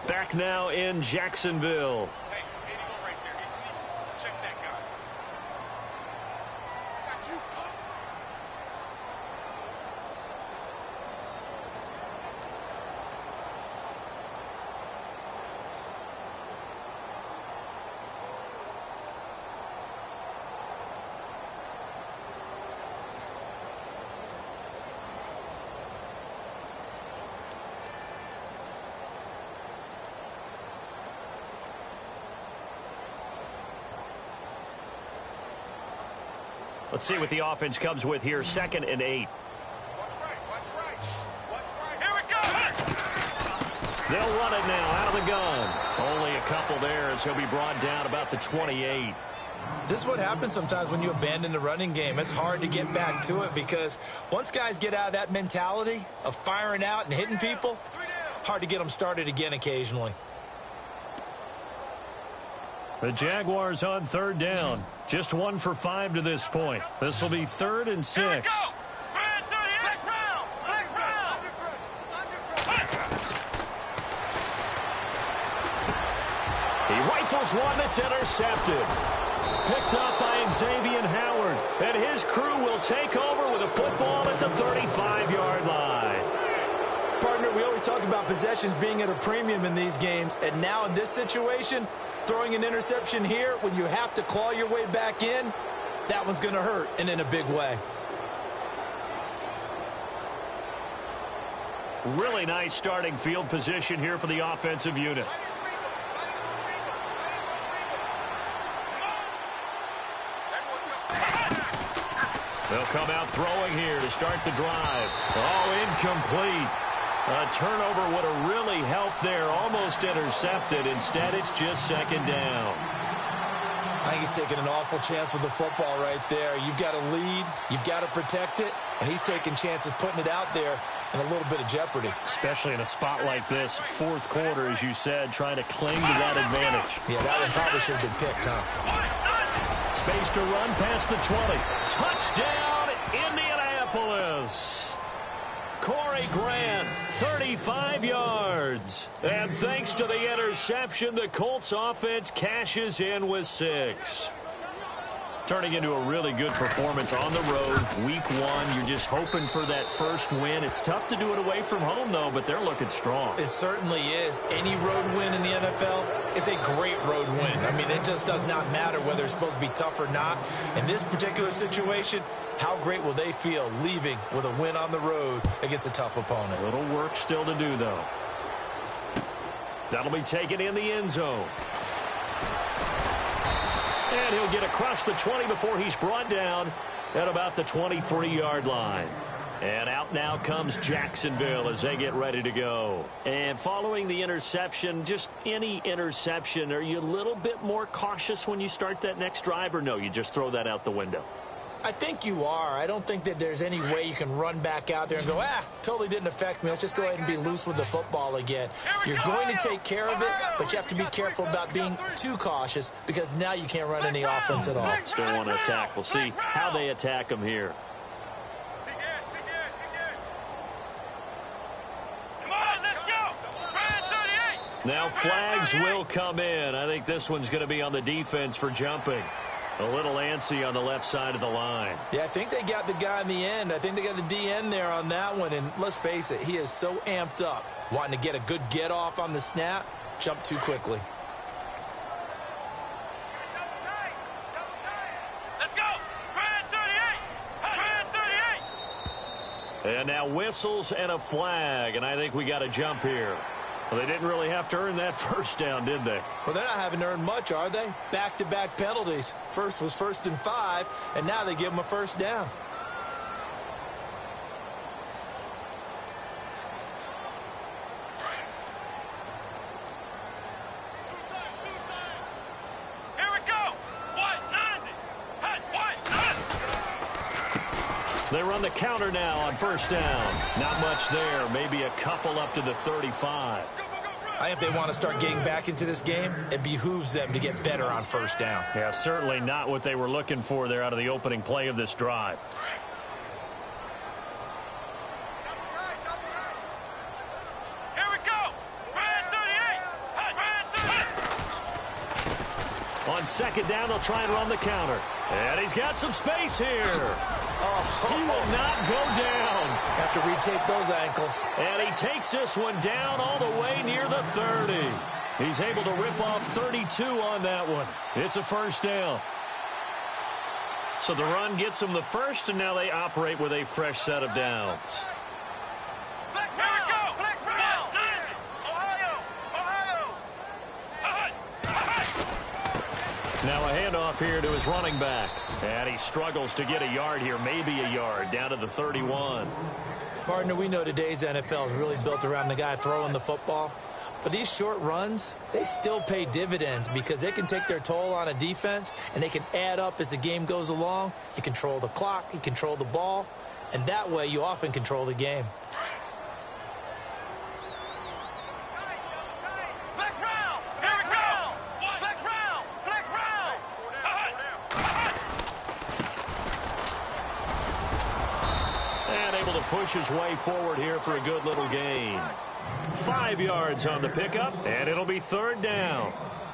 Speaker 3: Back now in Jacksonville. Let's see what the offense comes with here. 2nd and 8.
Speaker 5: Here we go.
Speaker 3: They'll run it now out of the gun. Only a couple there as he'll be brought down about the 28.
Speaker 4: This is what happens sometimes when you abandon the running game. It's hard to get back to it because once guys get out of that mentality of firing out and hitting people, hard to get them started again occasionally.
Speaker 3: The Jaguars on 3rd down. Just 1 for 5 to this point. This will be 3rd and 6.
Speaker 5: Here we go. Brand 38. Next round. Next round.
Speaker 3: He rifles one that's intercepted. picked up by Xavier Howard. And his crew will take over with a football at the 35-yard line.
Speaker 4: Partner, we always talk about possessions being at a premium in these games. And now in this situation, throwing an interception here when you have to claw your way back in, that one's going to hurt, and in a big way.
Speaker 3: Really nice starting field position here for the offensive unit. They'll come out throwing here to start the drive. Oh, incomplete. A turnover would have really helped there. Almost intercepted. Instead, it's just second down.
Speaker 4: I think he's taking an awful chance with the football right there. You've got to lead. You've got to protect it. And he's taking chances putting it out there in a little bit of jeopardy.
Speaker 3: Especially in a spot like this, fourth quarter, as you said, trying to cling to that advantage.
Speaker 4: Yeah, that one probably should have been picked, huh?
Speaker 3: Space to run past the 20. Touchdown, Indianapolis. Corey Grant, 35 yards. And thanks to the interception, the Colts offense cashes in with 6. Turning into a really good performance on the road. Week 1, you're just hoping for that first win. It's tough to do it away from home, though, but they're looking strong.
Speaker 4: It certainly is. Any road win in the NFL is a great road win. I mean, it just does not matter whether it's supposed to be tough or not. In this particular situation, how great will they feel leaving with a win on the road against a tough opponent?
Speaker 3: A little work still to do, though. That'll be taken in the end zone. And he'll get across the 20 before he's brought down at about the 23-yard line. And out now comes Jacksonville as they get ready to go. And following the interception, just any interception, are you a little bit more cautious when you start that next drive, or no, you just throw that out the window?
Speaker 4: I think you are. I don't think that there's any way you can run back out there and go, totally didn't affect me. Let's just go ahead and be loose with the football again. You're going to take care of it, but you have to be careful about being too cautious because now you can't run any offense at all.
Speaker 3: Still want to attack. We'll see how they attack them here. Now flags will come in. I think this one's going to be on the defense for jumping. A little antsy on the left side of the line.
Speaker 4: Yeah, I think they got the guy in the end. I think they got the DN there on that one. And let's face it, he is so amped up, wanting to get a good get off on the snap, jump too quickly.
Speaker 5: Let's go. Brand 38.
Speaker 3: And now whistles and a flag. And I think we got a jump here. Well, they didn't really have to earn that first down, did they?
Speaker 4: Well, they're not having to earn much, are they? Back-to-back penalties. First was 1st and 5, and now they give them a first down.
Speaker 5: Here we go. 190.
Speaker 3: They run the counter now on first down. Not much there. Maybe a couple up to the 35.
Speaker 4: I think if they want to start getting back into this game, it behooves them to get better on first down.
Speaker 3: Yeah, certainly not what they were looking for there out of the opening play of this drive.
Speaker 5: Here we go. Brand 38.
Speaker 3: On second down, they'll try and run the counter. And he's got some space here. He will not go down.
Speaker 4: Have to retake those ankles.
Speaker 3: And he takes this one down all the way near the 30. He's able to rip off 32 on that one. It's a first down. So the run gets them the first, and now they operate with a fresh set of downs.
Speaker 5: Here we go. Flex round. Ohio.
Speaker 3: Now a handoff here to his running back. And he struggles to get a yard here, maybe a yard, down to the 31.
Speaker 4: Partner, we know today's NFL is really built around the guy throwing the football. But these short runs, they still pay dividends because they can take their toll on a defense, and they can add up as the game goes along. You control the clock, you control the ball, and that way you often control the game.
Speaker 5: Flex round. Here we go. Flex round. Flex round.
Speaker 3: And able to push his way forward here for a good little gain. 5 yards on the pickup, and it'll be third down.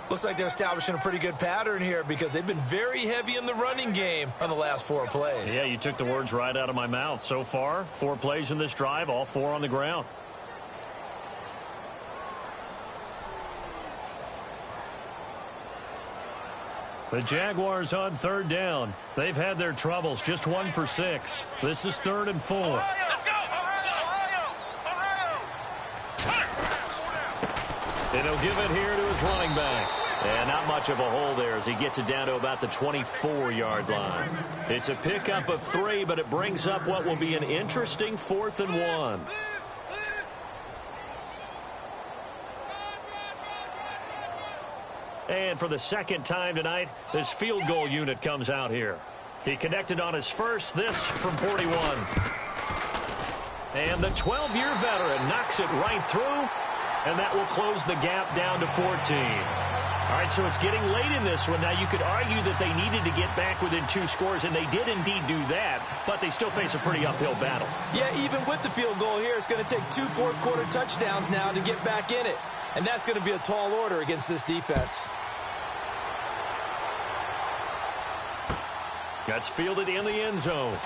Speaker 4: Looks like they're establishing a pretty good pattern here because they've been very heavy in the running game on the last 4 plays.
Speaker 3: Yeah, you took the words right out of my mouth. So far, 4 plays in this drive, all 4 on the ground. The Jaguars on 3rd down. They've had their troubles, just 1 for 6. This is 3rd and 4.
Speaker 5: Let's go!
Speaker 3: And he'll give it here to his running back. And not much of a hole there as he gets it down to about the 24-yard line. It's a pickup of 3, but it brings up what will be an interesting 4th and 1. And for the second time tonight, this field goal unit comes out here. He connected on his first, this from 41. And the 12-year veteran knocks it right through, and that will close the gap down to 14. All right, so it's getting late in this one. Now, you could argue that they needed to get back within 2 scores, and they did indeed do that, but they still face a pretty uphill battle.
Speaker 4: Yeah, even with the field goal here, it's going to take 2 fourth-quarter touchdowns now to get back in it. And that's going to be a tall order against this defense.
Speaker 3: That's fielded in the end zone.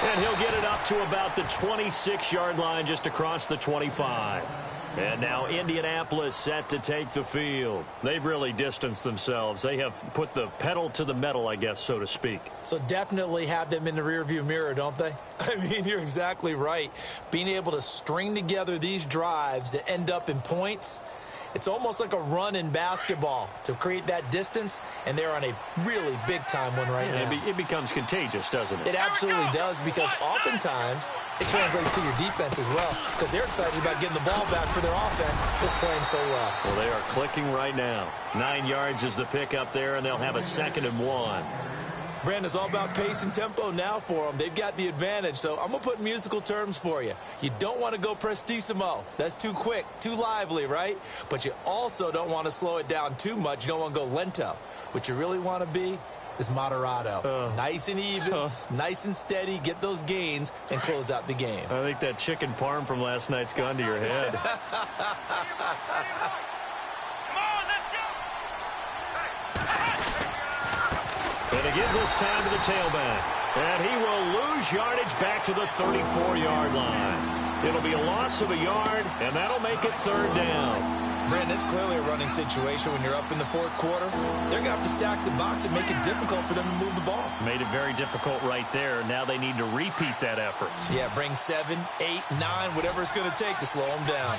Speaker 3: And he'll get it up to about the 26-yard line, just across the 25. And now Indianapolis set to take the field. They've really distanced themselves. They have put the pedal to the metal, I guess, so to speak.
Speaker 4: So definitely have them in the rearview mirror, don't they? I mean, you're exactly right. Being able to string together these drives that end up in points, it's almost like a run in basketball to create that distance, and they're on a really big-time one right now.
Speaker 3: It becomes contagious, doesn't it?
Speaker 4: It absolutely does, because oftentimes it translates to your defense as well, because they're excited about getting the ball back for their offense that's playing so well.
Speaker 3: Well, they are clicking right now. 9 yards is the pickup there, and they'll have a 2nd and 1.
Speaker 4: Brandon, it's all about pace and tempo now for them. They've got the advantage, so I'm going to put musical terms for you. You don't want to go prestissimo. That's too quick, too lively, right? But you also don't want to slow it down too much. You don't want to go lento. What you really want to be is moderato. Nice and even, nice and steady, get those gains, and close out the game.
Speaker 3: I think that chicken parm from last night's gone to your head. And again this time to the tailback. And he will lose yardage back to the 34-yard line. It'll be a loss of a yard, and that'll make it 3rd down.
Speaker 4: Brandon, it's clearly a running situation when you're up in the 4th quarter. They're going to have to stack the box and make it difficult for them to move the ball.
Speaker 3: Made it very difficult right there. Now they need to repeat that effort.
Speaker 4: Yeah, bring 7, 8, 9, whatever it's going to take to slow them down.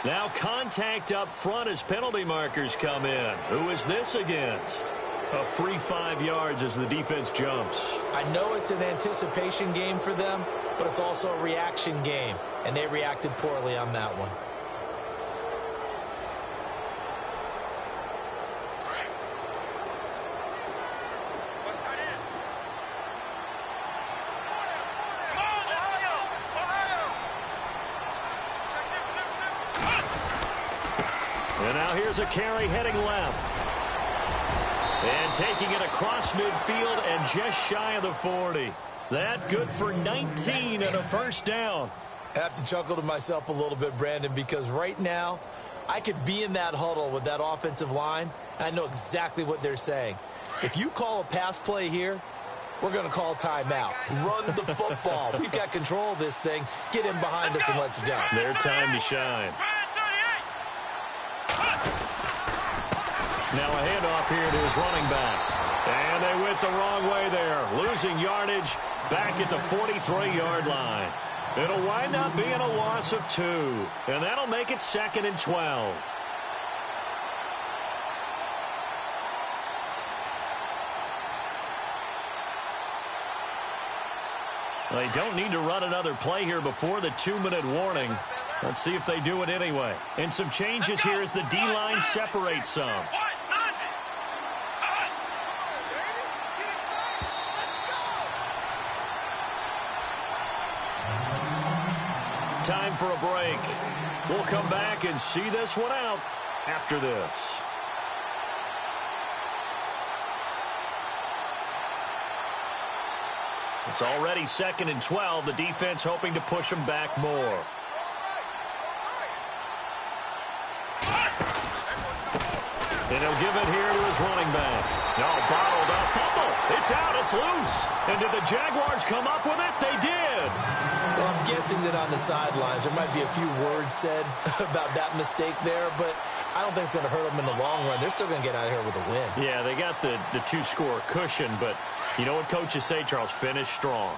Speaker 3: Now contact up front as penalty markers come in. Who is this against? A free 5 yards as the defense jumps.
Speaker 4: I know it's an anticipation game for them, but it's also a reaction game, and they reacted poorly on that one.
Speaker 3: And now here's a carry heading left. And taking it across midfield and just shy of the 40. That good for 19 and a 1st down.
Speaker 4: I have to chuckle to myself a little bit, Brandon, because right now I could be in that huddle with that offensive line, and I know exactly what they're saying. If you call a pass play here, we're going to call timeout. Run the football. We've got control of this thing. Get in behind us and let's go.
Speaker 3: Their time to shine. Now a handoff here to his running back. And they went the wrong way there. Losing yardage back at the 43-yard line. It'll wind up being a loss of 2. And that'll make it 2nd and 12. They don't need to run another play here before the 2-minute warning. Let's see if they do it anyway. And some changes here as the D-line separates some. Time for a break. We'll come back and see this one out after this. It's already 2nd and 12. The defense hoping to push them back more. And he'll give it here to his running back. No, bottled up. Fumble. It's out. It's loose. And did the Jaguars come up with it? They did.
Speaker 4: Well, I'm guessing that on the sidelines there might be a few words said about that mistake there, but I don't think it's going to hurt them in the long run. They're still going to get out of here with a win.
Speaker 3: Yeah, they got the two-score cushion, but you know what coaches say, Charles? Finish strong.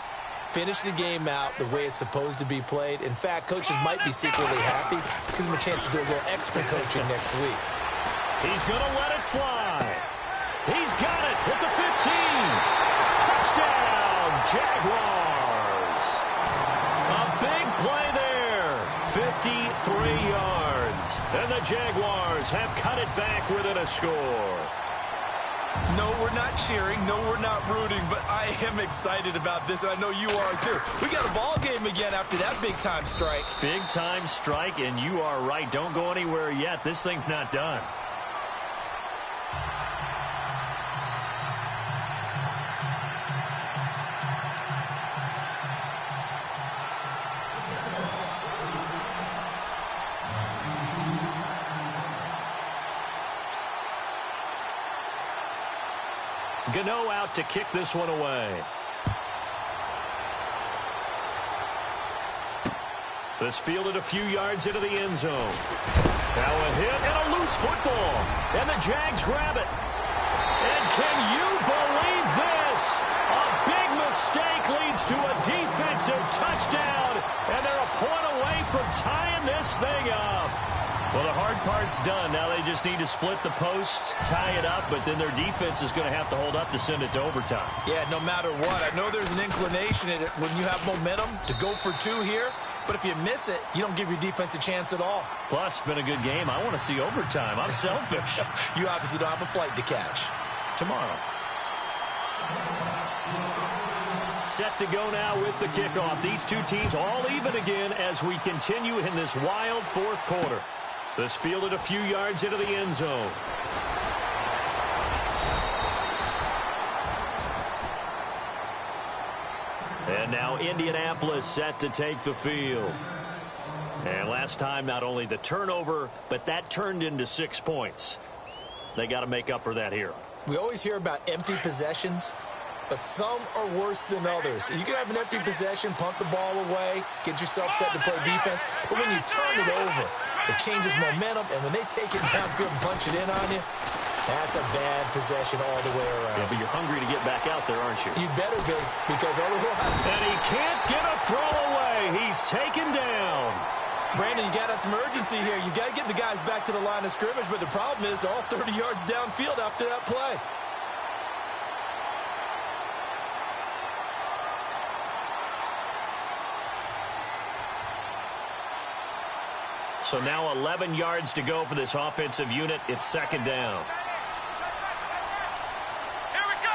Speaker 4: Finish the game out the way it's supposed to be played. In fact, coaches might be secretly happy. Gives them a chance to do a little extra coaching next week.
Speaker 3: He's going to let it fly. He's got it at the 15. Touchdown, Jaguars. A big play there. 53 yards. And the Jaguars have cut it back within a score.
Speaker 4: No, we're not cheering. No, we're not rooting, but I am excited about this, and I know you are too. We got a ball game again after that big-time strike.
Speaker 3: Big-time strike, and you are right. Don't go anywhere yet. This thing's not done. Gano out to kick this one away. This fielded a few yards into the end zone. Now a hit and a loose football. And the Jags grab it. And can you believe this? A big mistake leads to a defensive touchdown. And they're a point away from tying this thing up. Well, the hard part's done. Now they just need to split the posts, tie it up, but then their defense is going to have to hold up to send it to overtime.
Speaker 4: Yeah, no matter what. I know there's an inclination in it when you have momentum to go for two here, but if you miss it, you don't give your defense a chance at all.
Speaker 3: Plus, it's been a good game. I want to see overtime. I'm selfish.
Speaker 4: You obviously don't have a flight to catch.
Speaker 3: Tomorrow. Set to go now with the kickoff. These two teams all even again as we continue in this wild fourth quarter. This fielded a few yards into the end zone. And now Indianapolis set to take the field. And last time, not only the turnover, but that turned into 6 points. They got to make up for that here.
Speaker 4: We always hear about empty possessions, but some are worse than others. You can have an empty possession, punt the ball away, get yourself set to play defense, but when you turn it over, it changes momentum, and when they take it downfield and punch it in on you, that's a bad possession all the way around.
Speaker 3: Yeah, but you're hungry to get back out there, aren't you?
Speaker 4: You better be, because otherwise...
Speaker 3: And he can't get a throw away. He's taken down.
Speaker 4: Brandon, you got to have some urgency here. You got to get the guys back to the line of scrimmage, but the problem is they're all 30 yards downfield after that play.
Speaker 3: So now 11 yards to go for this offensive unit. It's second down.
Speaker 5: Here we go.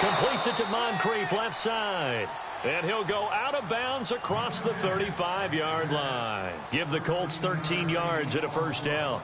Speaker 3: Completes it to Moncrief, left side. And he'll go out of bounds across the 35-yard line. Give the Colts 13 yards at a first down.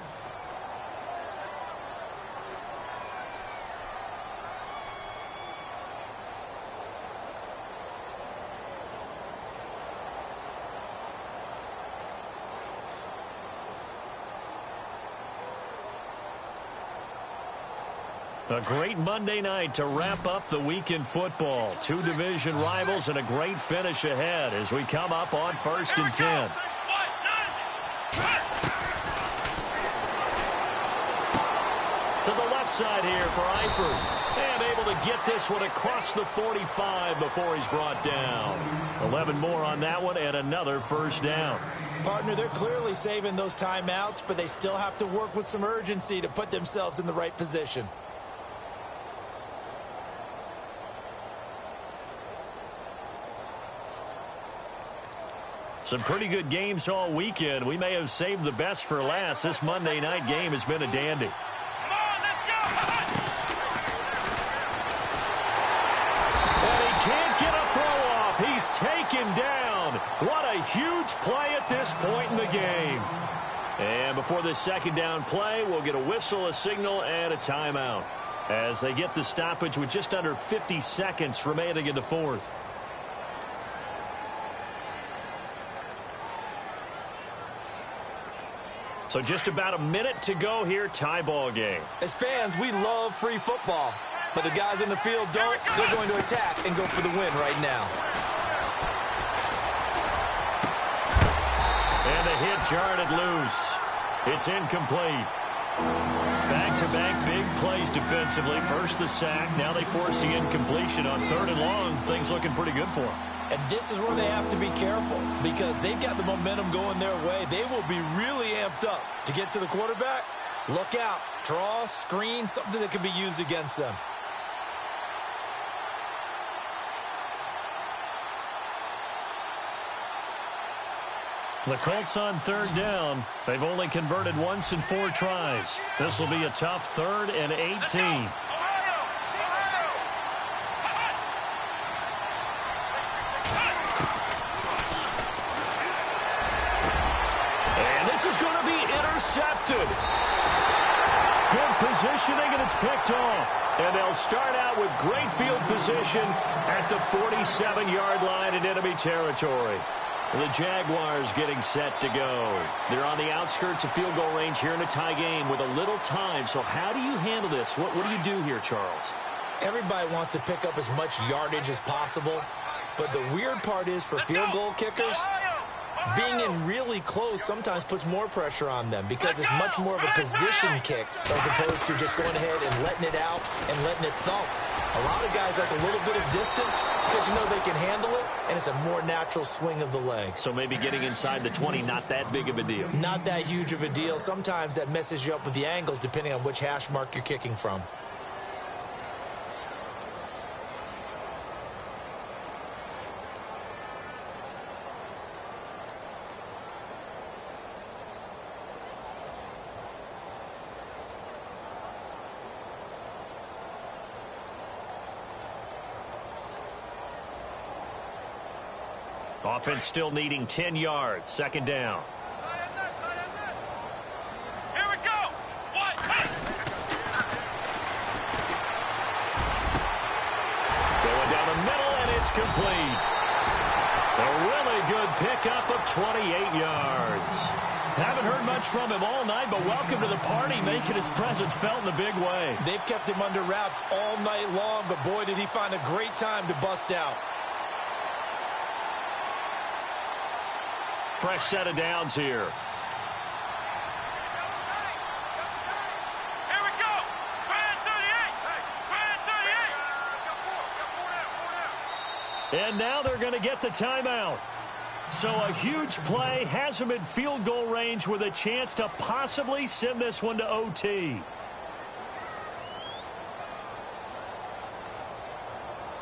Speaker 3: A great Monday night to wrap up the week in football. Two division rivals and a great finish ahead as we come up on 1st and 10. To the left side here for Eifert. And able to get this one across the 45 before he's brought down. 11 more on that one and another first down.
Speaker 4: Partner, they're clearly saving those timeouts, but they still have to work with some urgency to put themselves in the right position.
Speaker 3: Some pretty good games all weekend. We may have saved the best for last. This Monday night game has been a dandy.
Speaker 5: Come on, let's go.
Speaker 3: And he can't get a throw off. He's taken down. What a huge play at this point in the game. And before this second down play, we'll get a whistle, a signal, and a timeout. as they get the stoppage with just under 50 seconds remaining in the fourth. So just about a minute to go here, tie ball game.
Speaker 4: As fans, we love free football, but the guys in the field don't. They're going to attack and go for the win right now.
Speaker 3: And the hit jarred it loose. It's incomplete. Back-to-back big plays defensively. First the sack. Now they force the incompletion on 3rd and long. Things looking pretty good for them.
Speaker 4: And this is where they have to be careful because they've got the momentum going their way. They will be really amped up to get to the quarterback. Look out. Draw, screen, something that can be used against them.
Speaker 3: The Colts on 3rd down. They've only converted once in 4 tries. This will be a tough 3rd and 18. And this is going to be intercepted. Good positioning, and it's picked off. And they'll start out with great field position at the 47-yard line in enemy territory. The Jaguars getting set to go. They're on the outskirts of field goal range here in a tie game with a little time. So how do you handle this? What do you do here, Charles?
Speaker 4: Everybody wants to pick up as much yardage as possible. But the weird part is for field goal kickers, being in really close sometimes puts more pressure on them because it's much more of a position kick as opposed to just going ahead and letting it out and letting it thump. A lot of guys like a little bit of distance because you know they can handle it, and it's a more natural swing of the leg.
Speaker 3: So maybe getting inside the 20, not that big of a deal.
Speaker 4: Not that huge of a deal. Sometimes that messes you up with the angles depending on which hash mark you're kicking from.
Speaker 3: Offense still needing 10 yards. 2nd down.
Speaker 5: Here we go. What?
Speaker 3: Going down the middle, and it's complete. A really good pickup of 28 yards. Haven't heard much from him all night, but welcome to the party, making his presence felt in a big way.
Speaker 4: They've kept him under wraps all night long, but boy, did he find a great time to bust out.
Speaker 3: Fresh set of downs here.
Speaker 5: Here we go. Grand 38. Grand 38.
Speaker 3: And now they're going to get the timeout. So a huge play has them in field goal range with a chance to possibly send this one to OT.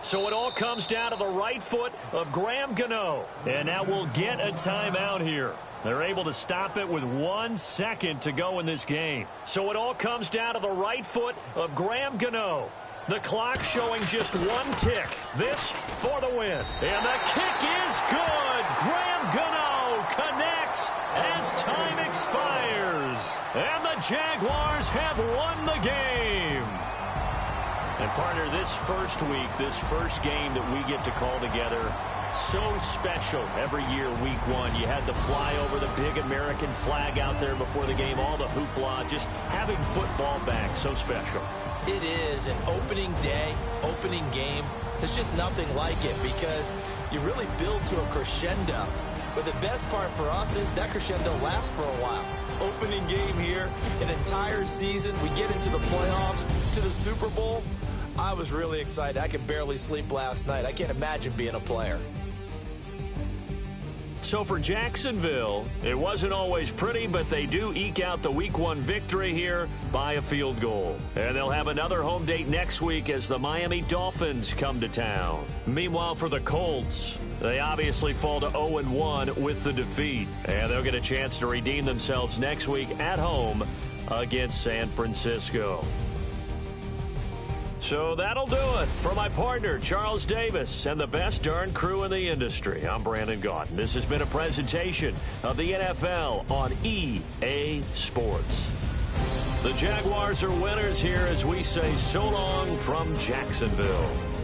Speaker 3: So it all comes down to the right foot of Graham Gano. And now we'll get a timeout here. They're able to stop it with 1 second to go in this game. So it all comes down to the right foot of Graham Gano. The clock showing just 1 tick. This for the win. And the kick is good. Graham Gano connects as time expires. And the Jaguars have won the game. And, partner, this first week, this first game that we get to call together, so special every year, week 1. You had the fly over the big American flag out there before the game, all the hoopla, just having football back, so special.
Speaker 4: It is an opening day, opening game. There's just nothing like it because you really build to a crescendo. But the best part for us is that crescendo lasts for a while. Opening game here, an entire season. We get into the playoffs, to the Super Bowl. I was really excited. I could barely sleep last night. I can't imagine being a player.
Speaker 3: So for Jacksonville, it wasn't always pretty, but they do eke out the Week 1 victory here by a field goal. And they'll have another home date next week as the Miami Dolphins come to town. Meanwhile, for the Colts, they obviously fall to 0-1 with the defeat. And they'll get a chance to redeem themselves next week at home against San Francisco. So that'll do it for my partner, Charles Davis, and the best darn crew in the industry. I'm Brandon Gaudin. This has been a presentation of the NFL on EA Sports. The Jaguars are winners here as we say so long from Jacksonville.